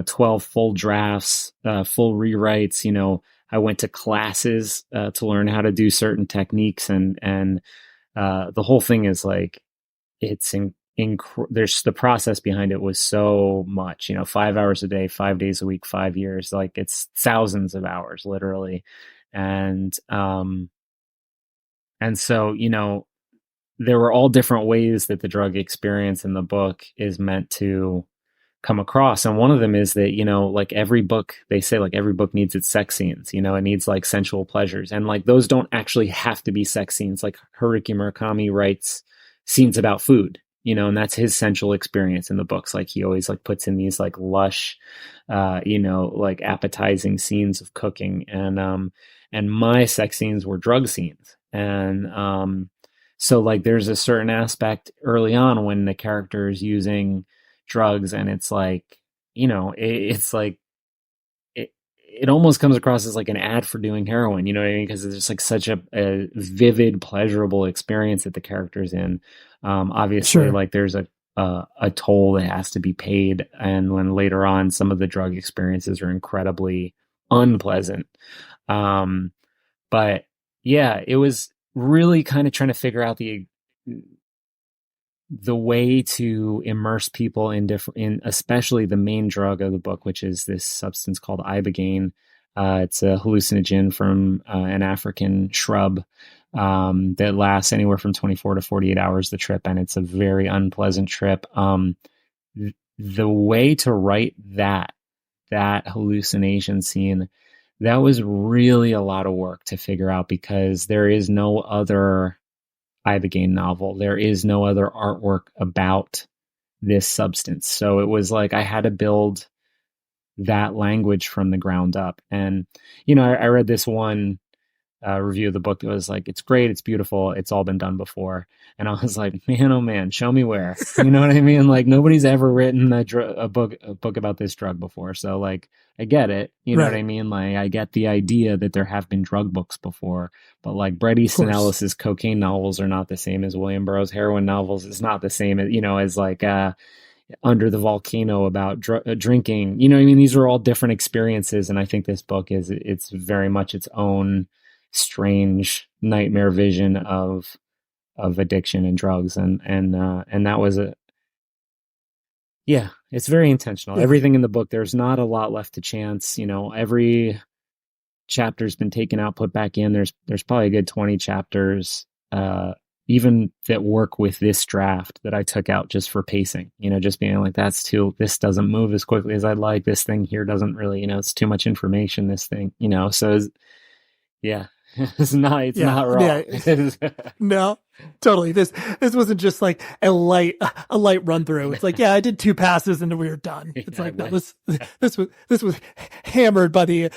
12 full drafts, full rewrites, I went to classes to learn how to do certain techniques, and the whole thing is like, it's there's the process behind it was so much, 5 hours a day, 5 days a week, 5 years, like it's thousands of hours literally. And so, there were all different ways that the drug experience in the book is meant to come across. And one of them is that, like every book, they say like every book needs its sex scenes, it needs like sensual pleasures. And like those don't actually have to be sex scenes. Like Haruki Murakami writes scenes about food, and that's his sensual experience in the books. Like he always like puts in these like lush, like appetizing scenes of cooking. And my sex scenes were drug scenes. And so like there's a certain aspect early on when the character is using drugs, and it's like, it's like it almost comes across as like an ad for doing heroin, you know what I mean? Because it's just like such a vivid, pleasurable experience that the character's in. Obviously, Sure. like there's a toll that has to be paid, and when later on some of the drug experiences are incredibly unpleasant. But yeah, it was really kind of trying to figure out the way to immerse people in especially the main drug of the book, which is this substance called ibogaine. It's a hallucinogen from an African shrub that lasts anywhere from 24 to 48 hours, the trip, and it's a very unpleasant trip. The way to write that hallucination scene, that was really a lot of work to figure out, because there is no other ibogaine novel. There is no other artwork about this substance. So it was like I had to build that language from the ground up. And, I read this one review of the book that was like, it's great, it's beautiful, it's all been done before. And I was like, man, oh man, show me where. You know what I mean? Like nobody's ever written a book about this drug before. So like, I get it. You know what I mean? Like I get the idea that there have been drug books before, but like Bret Easton Ellis's cocaine novels are not the same as William Burroughs' heroin novels. It's not the same as, as like, Under the Volcano about drinking, you know what I mean? These are all different experiences. And I think this book it's very much its own strange nightmare vision of addiction and drugs. And that was it's very intentional. Yeah. Everything in the book, there's not a lot left to chance. Every chapter's been taken out, put back in. There's probably a good 20 chapters, even that work with this draft that I took out just for pacing, just being like, this doesn't move as quickly as I'd like. This thing here doesn't really, it's too much information, this thing, so it's not raw. Yeah. No, totally. This wasn't just like a light run through. It's like, I did 2 passes and we were done. It's like, no, this was hammered by the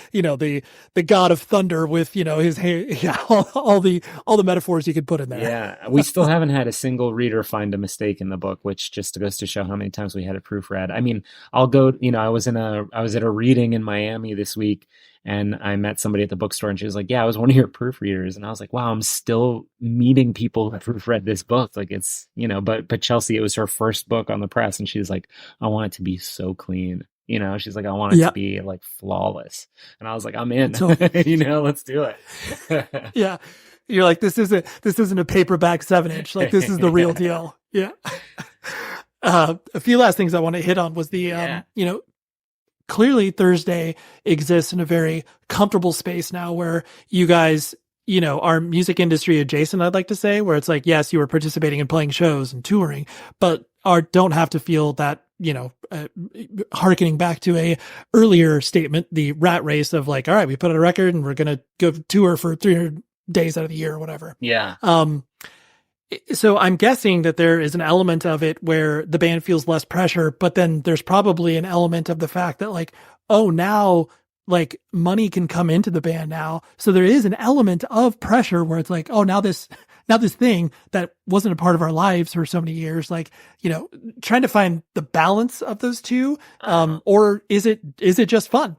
God of Thunder with, his all the metaphors you could put in there. Yeah. We still haven't had a single reader find a mistake in the book, which just goes to show how many times we had it proofread. I mean, I'll go, I was at a reading in Miami this week, And I met somebody at the bookstore and she was like, yeah, I was one of your proofreaders. And I was like, wow, I'm still meeting people who proofread this book. Like it's, but Chelsea, it was her first book on the press. And she was like, I want it to be so clean. She's like, I want it to be like flawless. And I was like, I'm in, let's do it. Yeah. You're like, this isn't a paperback 7-inch. Like this is the real deal. Yeah. A few last things I want to hit on was the, clearly Thursday exists in a very comfortable space now where you guys, are music industry adjacent, I'd like to say, where it's like, yes, you were participating in playing shows and touring, but don't have to feel that, hearkening back to a earlier statement, the rat race of like, all right, we put out a record and we're going to go tour for 300 days out of the year or whatever. Yeah. So I'm guessing that there is an element of it where the band feels less pressure, but then there's probably an element of the fact that like, oh, now like money can come into the band now. So there is an element of pressure where it's like, oh, now this thing that wasn't a part of our lives for so many years, like, trying to find the balance of those two. Or is it just fun?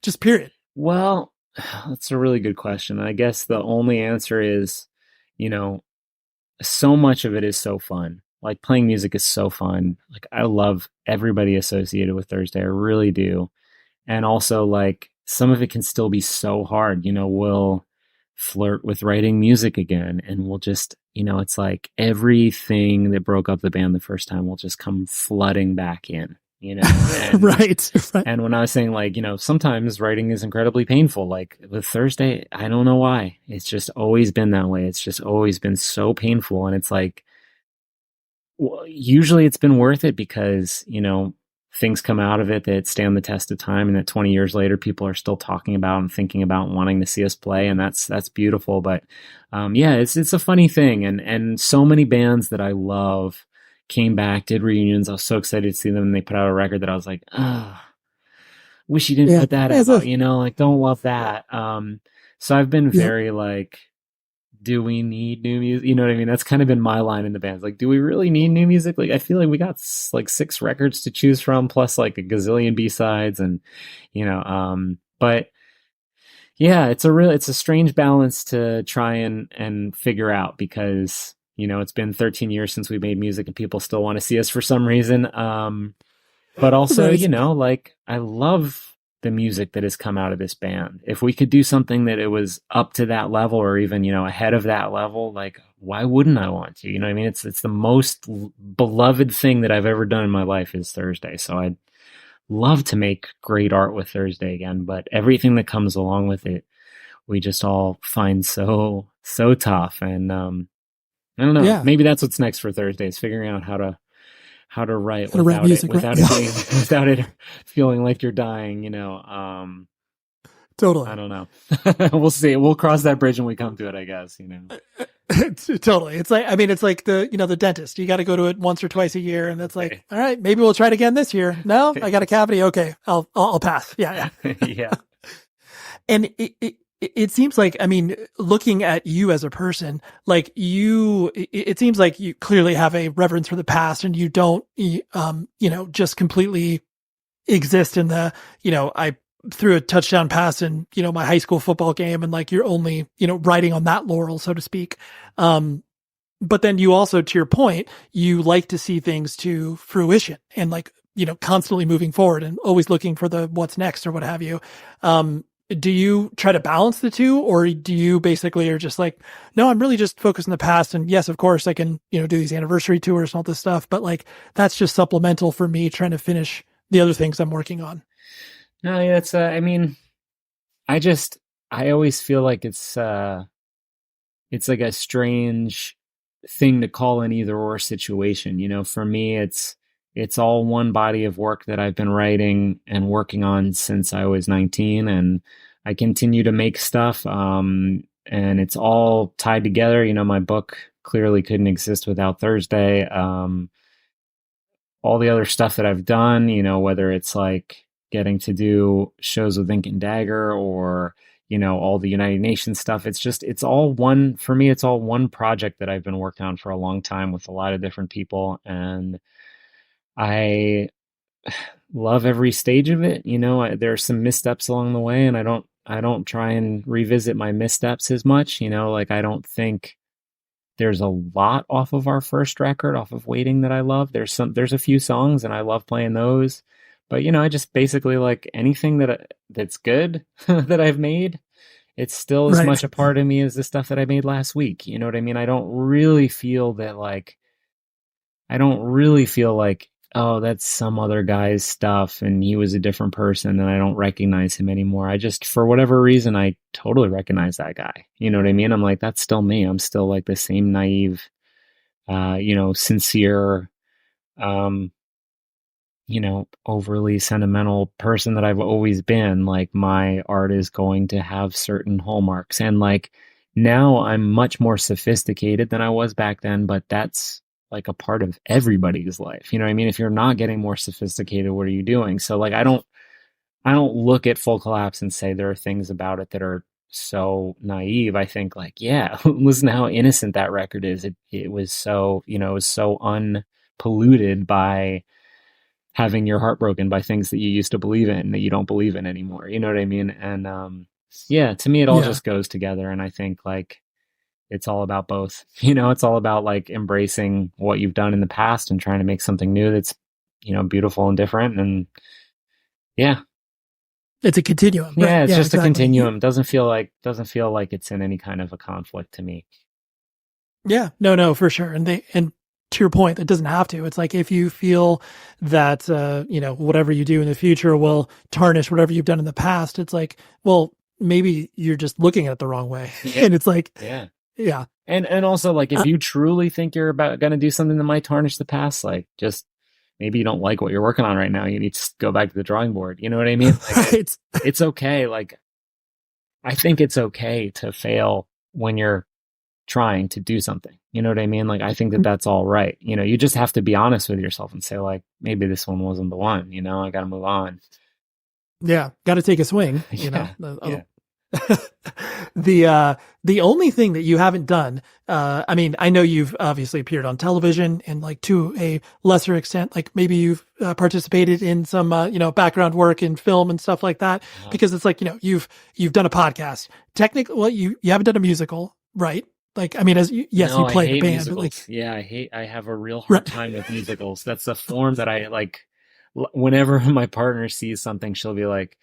Just period. Well, that's a really good question. I guess the only answer is, so much of it is so fun. Like playing music is so fun. Like I love everybody associated with Thursday. I really do. And also like some of it can still be so hard. We'll flirt with writing music again and we'll just, it's like everything that broke up the band the first time will just come flooding back in. And, right. And when I was saying like, sometimes writing is incredibly painful, like with Thursday, I don't know why. It's just always been that way. It's just always been so painful. And it's like, well, usually it's been worth it because, things come out of it that stand the test of time and that 20 years later, people are still talking about and thinking about wanting to see us play. And that's beautiful. But, it's a funny thing. And so many bands that I love came back, did reunions. I was so excited to see them and they put out a record that I was like, wish you didn't put that out, like don't love that. So I've been very like, do we need new music? You know what I mean? That's kind of been my line in the band. Like, do we really need new music? Like, I feel like we got like 6 records to choose from, plus like a gazillion B-sides and, but yeah, it's a strange balance to try and figure out because it's been 13 years since we made music and people still want to see us for some reason. But also, like I love the music that has come out of this band. If we could do something that it was up to that level or even, ahead of that level, like why wouldn't I want to? You know what I mean? It's the most beloved thing that I've ever done in my life is Thursday. So I'd love to make great art with Thursday again, but everything that comes along with it, we just all find so tough. And, I don't know. Yeah. Maybe that's what's next for Thursday is figuring out how to write without it feeling like you're dying, Totally. I don't know. We'll see. We'll cross that bridge when we come to it, I guess, Totally. It's like the dentist. You got to go to it once or twice a year and it's like, all right, maybe we'll try it again this year. No, I got a cavity. Okay. I'll pass. Yeah. Yeah. And it seems like, looking at you as a person, like it seems like you clearly have a reverence for the past and you don't, just completely exist in the, I threw a touchdown pass in, my high school football game and like you're only, riding on that laurel, so to speak. But then you also, to your point, you like to see things to fruition and like, constantly moving forward and always looking for the what's next or what have you. Do you try to balance the two or do you basically are just like, no, I'm really just focused on the past. And yes, of course I can, do these anniversary tours and all this stuff, but like, that's just supplemental for me trying to finish the other things I'm working on. No, yeah, it's, I always feel like it's like a strange thing to call an either or situation. For me, it's all one body of work that I've been writing and working on since I was 19 and I continue to make stuff. And it's all tied together. My book clearly couldn't exist without Thursday. All the other stuff that I've done, whether it's like getting to do shows with Ink and Dagger or, all the United Nations stuff. It's all one, for me, it's all one project that I've been working on for a long time with a lot of different people. And I love every stage of it. There are some missteps along the way and I don't try and revisit my missteps as much, like I don't think there's a lot off of our first record, off of Waiting, that I love. There's a few songs and I love playing those, but I just basically like anything that's good that I've made. It's still as much a part of me as the stuff that I made last week. You know what I mean? I don't really feel like, oh, that's some other guy's stuff and he was a different person and I don't recognize him anymore. I just, for whatever reason, I totally recognize that guy. You know what I mean? I'm like, that's still me. I'm still like the same naive, sincere, overly sentimental person that I've always been. Like, my art is going to have certain hallmarks. And like, now I'm much more sophisticated than I was back then, but that's like a part of everybody's life. You know what I mean? If you're not getting more sophisticated, what are you doing? So like, I don't look at Full Collapse and say there are things about it that are so naive. I think like, yeah, listen to how innocent that record is. It was so, it was so unpolluted by having your heart broken by things that you used to believe in that you don't believe in anymore. You know what I mean? And to me, it all just goes together. And I think like, it's all about both. It's all about like embracing what you've done in the past and trying to make something new that's, beautiful and different. And yeah. It's a continuum. Yeah, right? it's just exactly. a continuum. Doesn't feel like it's in any kind of a conflict to me. Yeah, no, for sure. And to your point, it doesn't have to. It's like, if you feel that, whatever you do in the future will tarnish whatever you've done in the past, it's like, well, maybe you're just looking at it the wrong way. Yeah. And it's like, yeah. And also like, if you truly think you're going to do something that might tarnish the past, like just maybe you don't like what you're working on right now. You need to go back to the drawing board. You know what I mean? Like, it's okay. Like, I think it's okay to fail when you're trying to do something. You know what I mean? Like, I think that that's all right. You just have to be honest with yourself and say like, maybe this one wasn't the one, I got to move on. Yeah. Got to take a swing, Yeah. The only thing that you haven't done, I know you've obviously appeared on television and like to a lesser extent, like maybe you've participated in some, background work in film and stuff like that, because it's like, you've done a podcast. Technically, well, you haven't done a musical, right? Like, you play the band, but like, I have a real hard time with musicals. That's a form that I like. Whenever my partner sees something, she'll be like,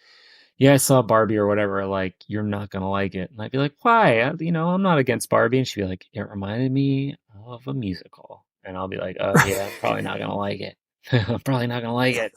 yeah, I saw Barbie or whatever, like, you're not going to like it. And I'd be like, why? I'm not against Barbie. And she'd be like, it reminded me of a musical. And I'll be like, oh yeah, I'm probably not going to like it. I'm probably not going to like it.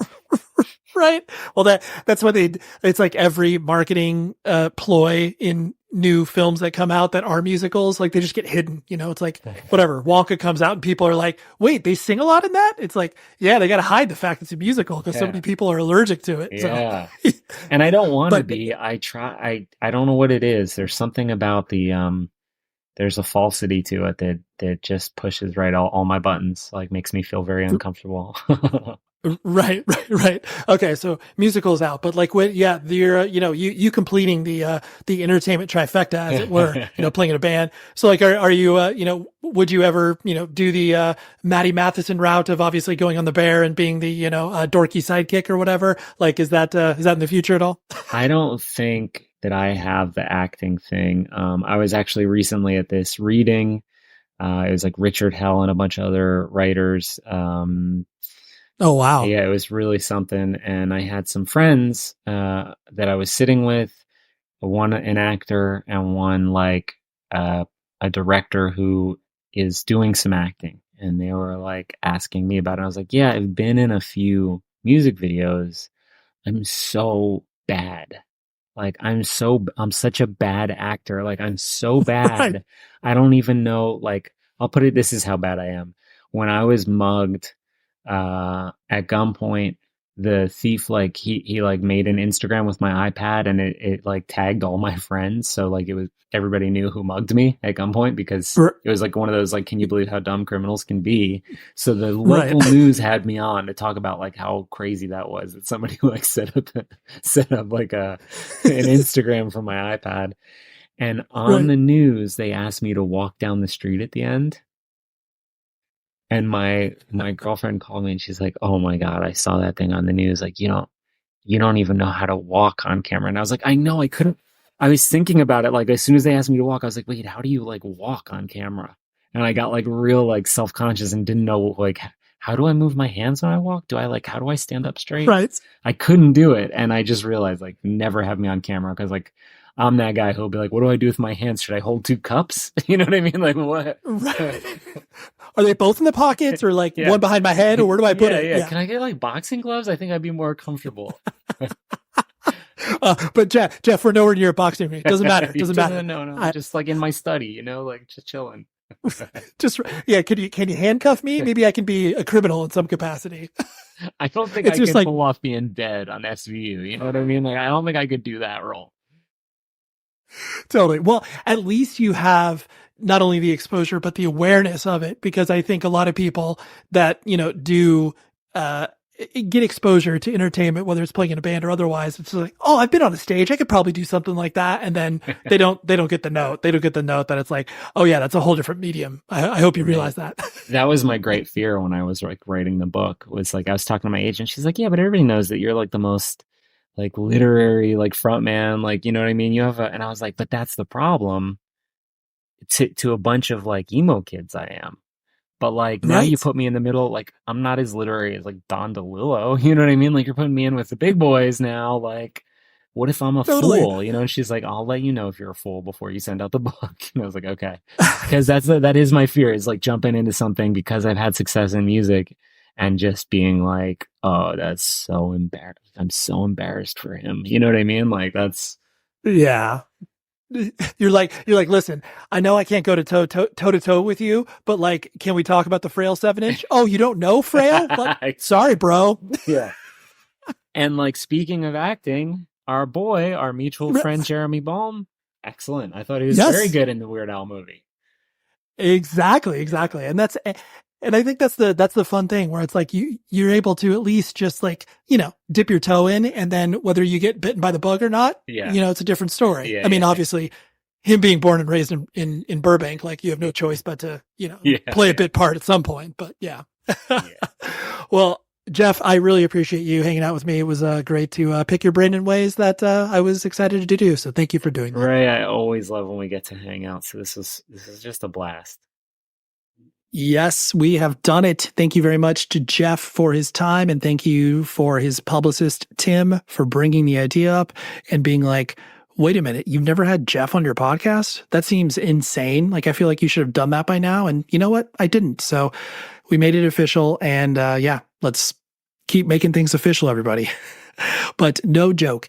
Right. Well, that's what it's like every marketing ploy in new films that come out that are musicals, like they just get hidden, it's like whatever, Wonka comes out and people are like, wait, they sing a lot in that? It's like, yeah, they got to hide the fact it's a musical because so many people are allergic to it. Yeah. So. And I don't want to be. I don't know what it is. There's something about there's a falsity to it that just pushes all my buttons, like makes me feel very uncomfortable. Right. Okay, so musical is out, but like you completing the entertainment trifecta, as it were, playing in a band. So like, are you, would you ever, do the Matty Matheson route of obviously going on the Bear and being the, dorky sidekick or whatever? Like, is that in the future at all? I don't think that I have the acting thing. I was actually recently at this reading. It was like Richard Hell and a bunch of other writers. Oh, wow. Yeah, it was really something. And I had some friends that I was sitting with, one an actor and one like a director who is doing some acting. And they were like asking me about it. I was like, yeah, I've been in a few music videos. I'm so bad. Like, I'm such a bad actor. Like, I'm so bad. Right. I don't even know, like, I'll put it, this is how bad I am. When I was mugged at gunpoint, the thief, like he like made an Instagram with my iPad and it like tagged all my friends. So like everybody knew who mugged me at gunpoint because it was like one of those, like, can you believe how dumb criminals can be? So the local news had me on to talk about like how crazy that was, that somebody like set up like an Instagram from my iPad. And on the news, they asked me to walk down the street at the end. And my girlfriend called me and she's like, oh my God, I saw that thing on the news. Like, you don't even know how to walk on camera. And I was like, I know, I couldn't I was thinking about it, like, as soon as they asked me to walk, I was like, wait, how do you like walk on camera? And I got like real like self-conscious and didn't know like, how do I move my hands when I walk? How do I stand up straight? Right. I couldn't do it. And I just realized, like, never have me on camera, because like, I'm that guy who'll be like, what do I do with my hands? Should I hold 2 cups? You know what I mean? Like, what? Right. Are they both in the pockets, or like one behind my head, or where do I put it? Yeah. Can I get like boxing gloves? I think I'd be more comfortable. But Geoff, we're nowhere near a boxing ring. It doesn't matter. It doesn't matter. No. Just like in my study, like just chilling. Can you handcuff me? Maybe I can be a criminal in some capacity. I don't think I could pull off being dead on SVU. You know what I mean? Like, I don't think I could do that role. Totally. Well, at least you have not only the exposure, but the awareness of it, because I think a lot of people that, do get exposure to entertainment, whether it's playing in a band or otherwise, it's like, oh, I've been on a stage, I could probably do something like that. And then they don't get the note. They don't get the note that it's like, oh yeah, that's a whole different medium. I hope you realize that. That was my great fear when I was like writing the book, was like, I was talking to my agent. She's like, yeah, but everybody knows that you're like the most like literary, like front man, like, you know what I mean? And I was like, but that's the problem to a bunch of like emo kids I am. But like, now you put me in the middle, like, I'm not as literary as like Don DeLillo, you know what I mean? Like, you're putting me in with the big boys now. Like, what if I'm a fool? And she's like, I'll let you know if you're a fool before you send out the book. And I was like, okay. Because that is my fear, is like jumping into something because I've had success in music and just being like, oh, that's so embarrassed. I'm so embarrassed for him. You know what I mean? Like, that's. Yeah. You're like, listen, I know I can't go toe to toe with you, but like, can we talk about the Frail 7-inch? Oh, you don't know Frail? Like, sorry, bro. Yeah. And like, speaking of acting, our mutual friend, Jeremy Baum, excellent. I thought he was very good in the Weird Al movie. Exactly. And I think that's the fun thing, where it's like you're able to at least just like, dip your toe in, and then whether you get bitten by the bug or not, it's a different story. I mean, obviously him being born and raised in Burbank, like, you have no choice but to, play a bit part at some point, but yeah. Well, Geoff, I really appreciate you hanging out with me. It was great to pick your brain in ways that I was excited to do. So thank you for doing that. Ray, I always love when we get to hang out. So this is just a blast. Yes, we have done it. Thank you very much to Geoff for his time, and thank you for his publicist, Tim, for bringing the idea up and being like, wait a minute, you've never had Geoff on your podcast? That seems insane. Like, I feel like you should have done that by now. And you know what? I didn't. So we made it official, and let's keep making things official, everybody. But no joke,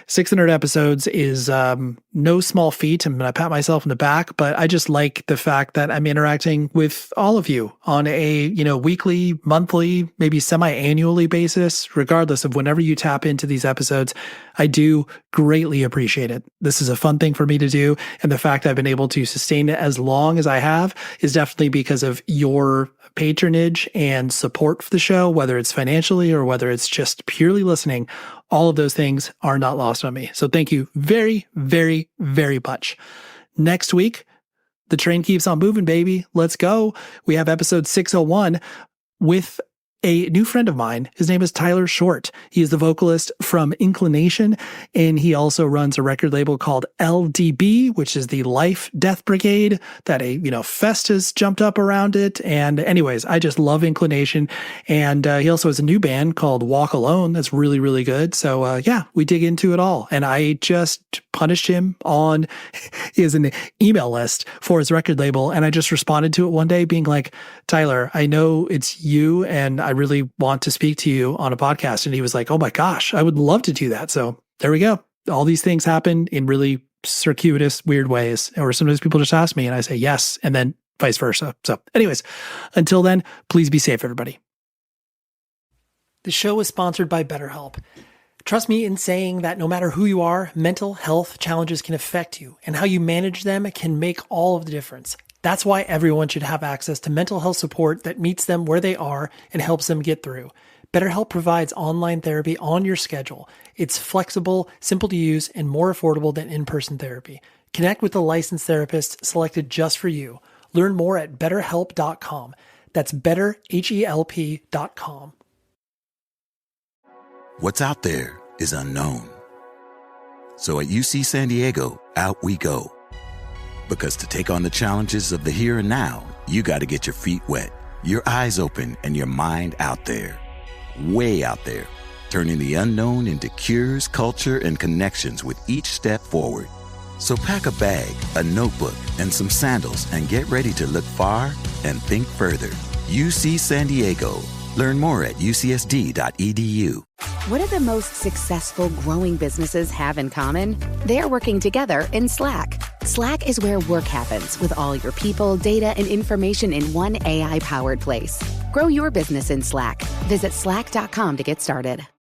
600 episodes is no small feat. I'm going to pat myself in the back, but I just like the fact that I'm interacting with all of you on a, weekly, monthly, maybe semi-annually basis, regardless of whenever you tap into these episodes. I do greatly appreciate it. This is a fun thing for me to do. And the fact I've been able to sustain it as long as I have is definitely because of your patronage and support for the show, whether it's financially or whether it's just purely listening. All of those things are not lost on me. So thank you very, very, very much. Next week, the train keeps on moving, baby. Let's go. We have episode 601 with a new friend of mine. His name is Tyler Short. He is the vocalist from Inclination, and he also runs a record label called LDB, which is the Life Death Brigade, that Fest has jumped up around it. And anyways, I just love Inclination. And he also has a new band called Walk Alone that's really, really good. So we dig into it all. And I just punished him on his email list for his record label. And I just responded to it one day being like, Tyler, I know it's you, and I really want to speak to you on a podcast. And he was like, oh my gosh, I would love to do that. So there we go. All these things happen in really circuitous, weird ways. Or sometimes people just ask me and I say yes, and then vice versa. So anyways, until then, please be safe, everybody. The show is sponsored by BetterHelp. Trust me in saying that no matter who you are, mental health challenges can affect you, and how you manage them can make all of the difference. That's why everyone should have access to mental health support that meets them where they are and helps them get through. BetterHelp provides online therapy on your schedule. It's flexible, simple to use, and more affordable than in-person therapy. Connect with a licensed therapist selected just for you. Learn more at betterhelp.com. That's betterhelp.com. What's out there is unknown. So at UC San Diego, out we go. Because to take on the challenges of the here and now, you got to get your feet wet, your eyes open, and your mind out there. Way out there. Turning the unknown into cures, culture, and connections with each step forward. So pack a bag, a notebook, and some sandals and get ready to look far and think further. UC San Diego. Learn more at ucsd.edu. What do the most successful growing businesses have in common? They're working together in Slack. Slack is where work happens with all your people, data, and information in one AI-powered place. Grow your business in Slack. Visit slack.com to get started.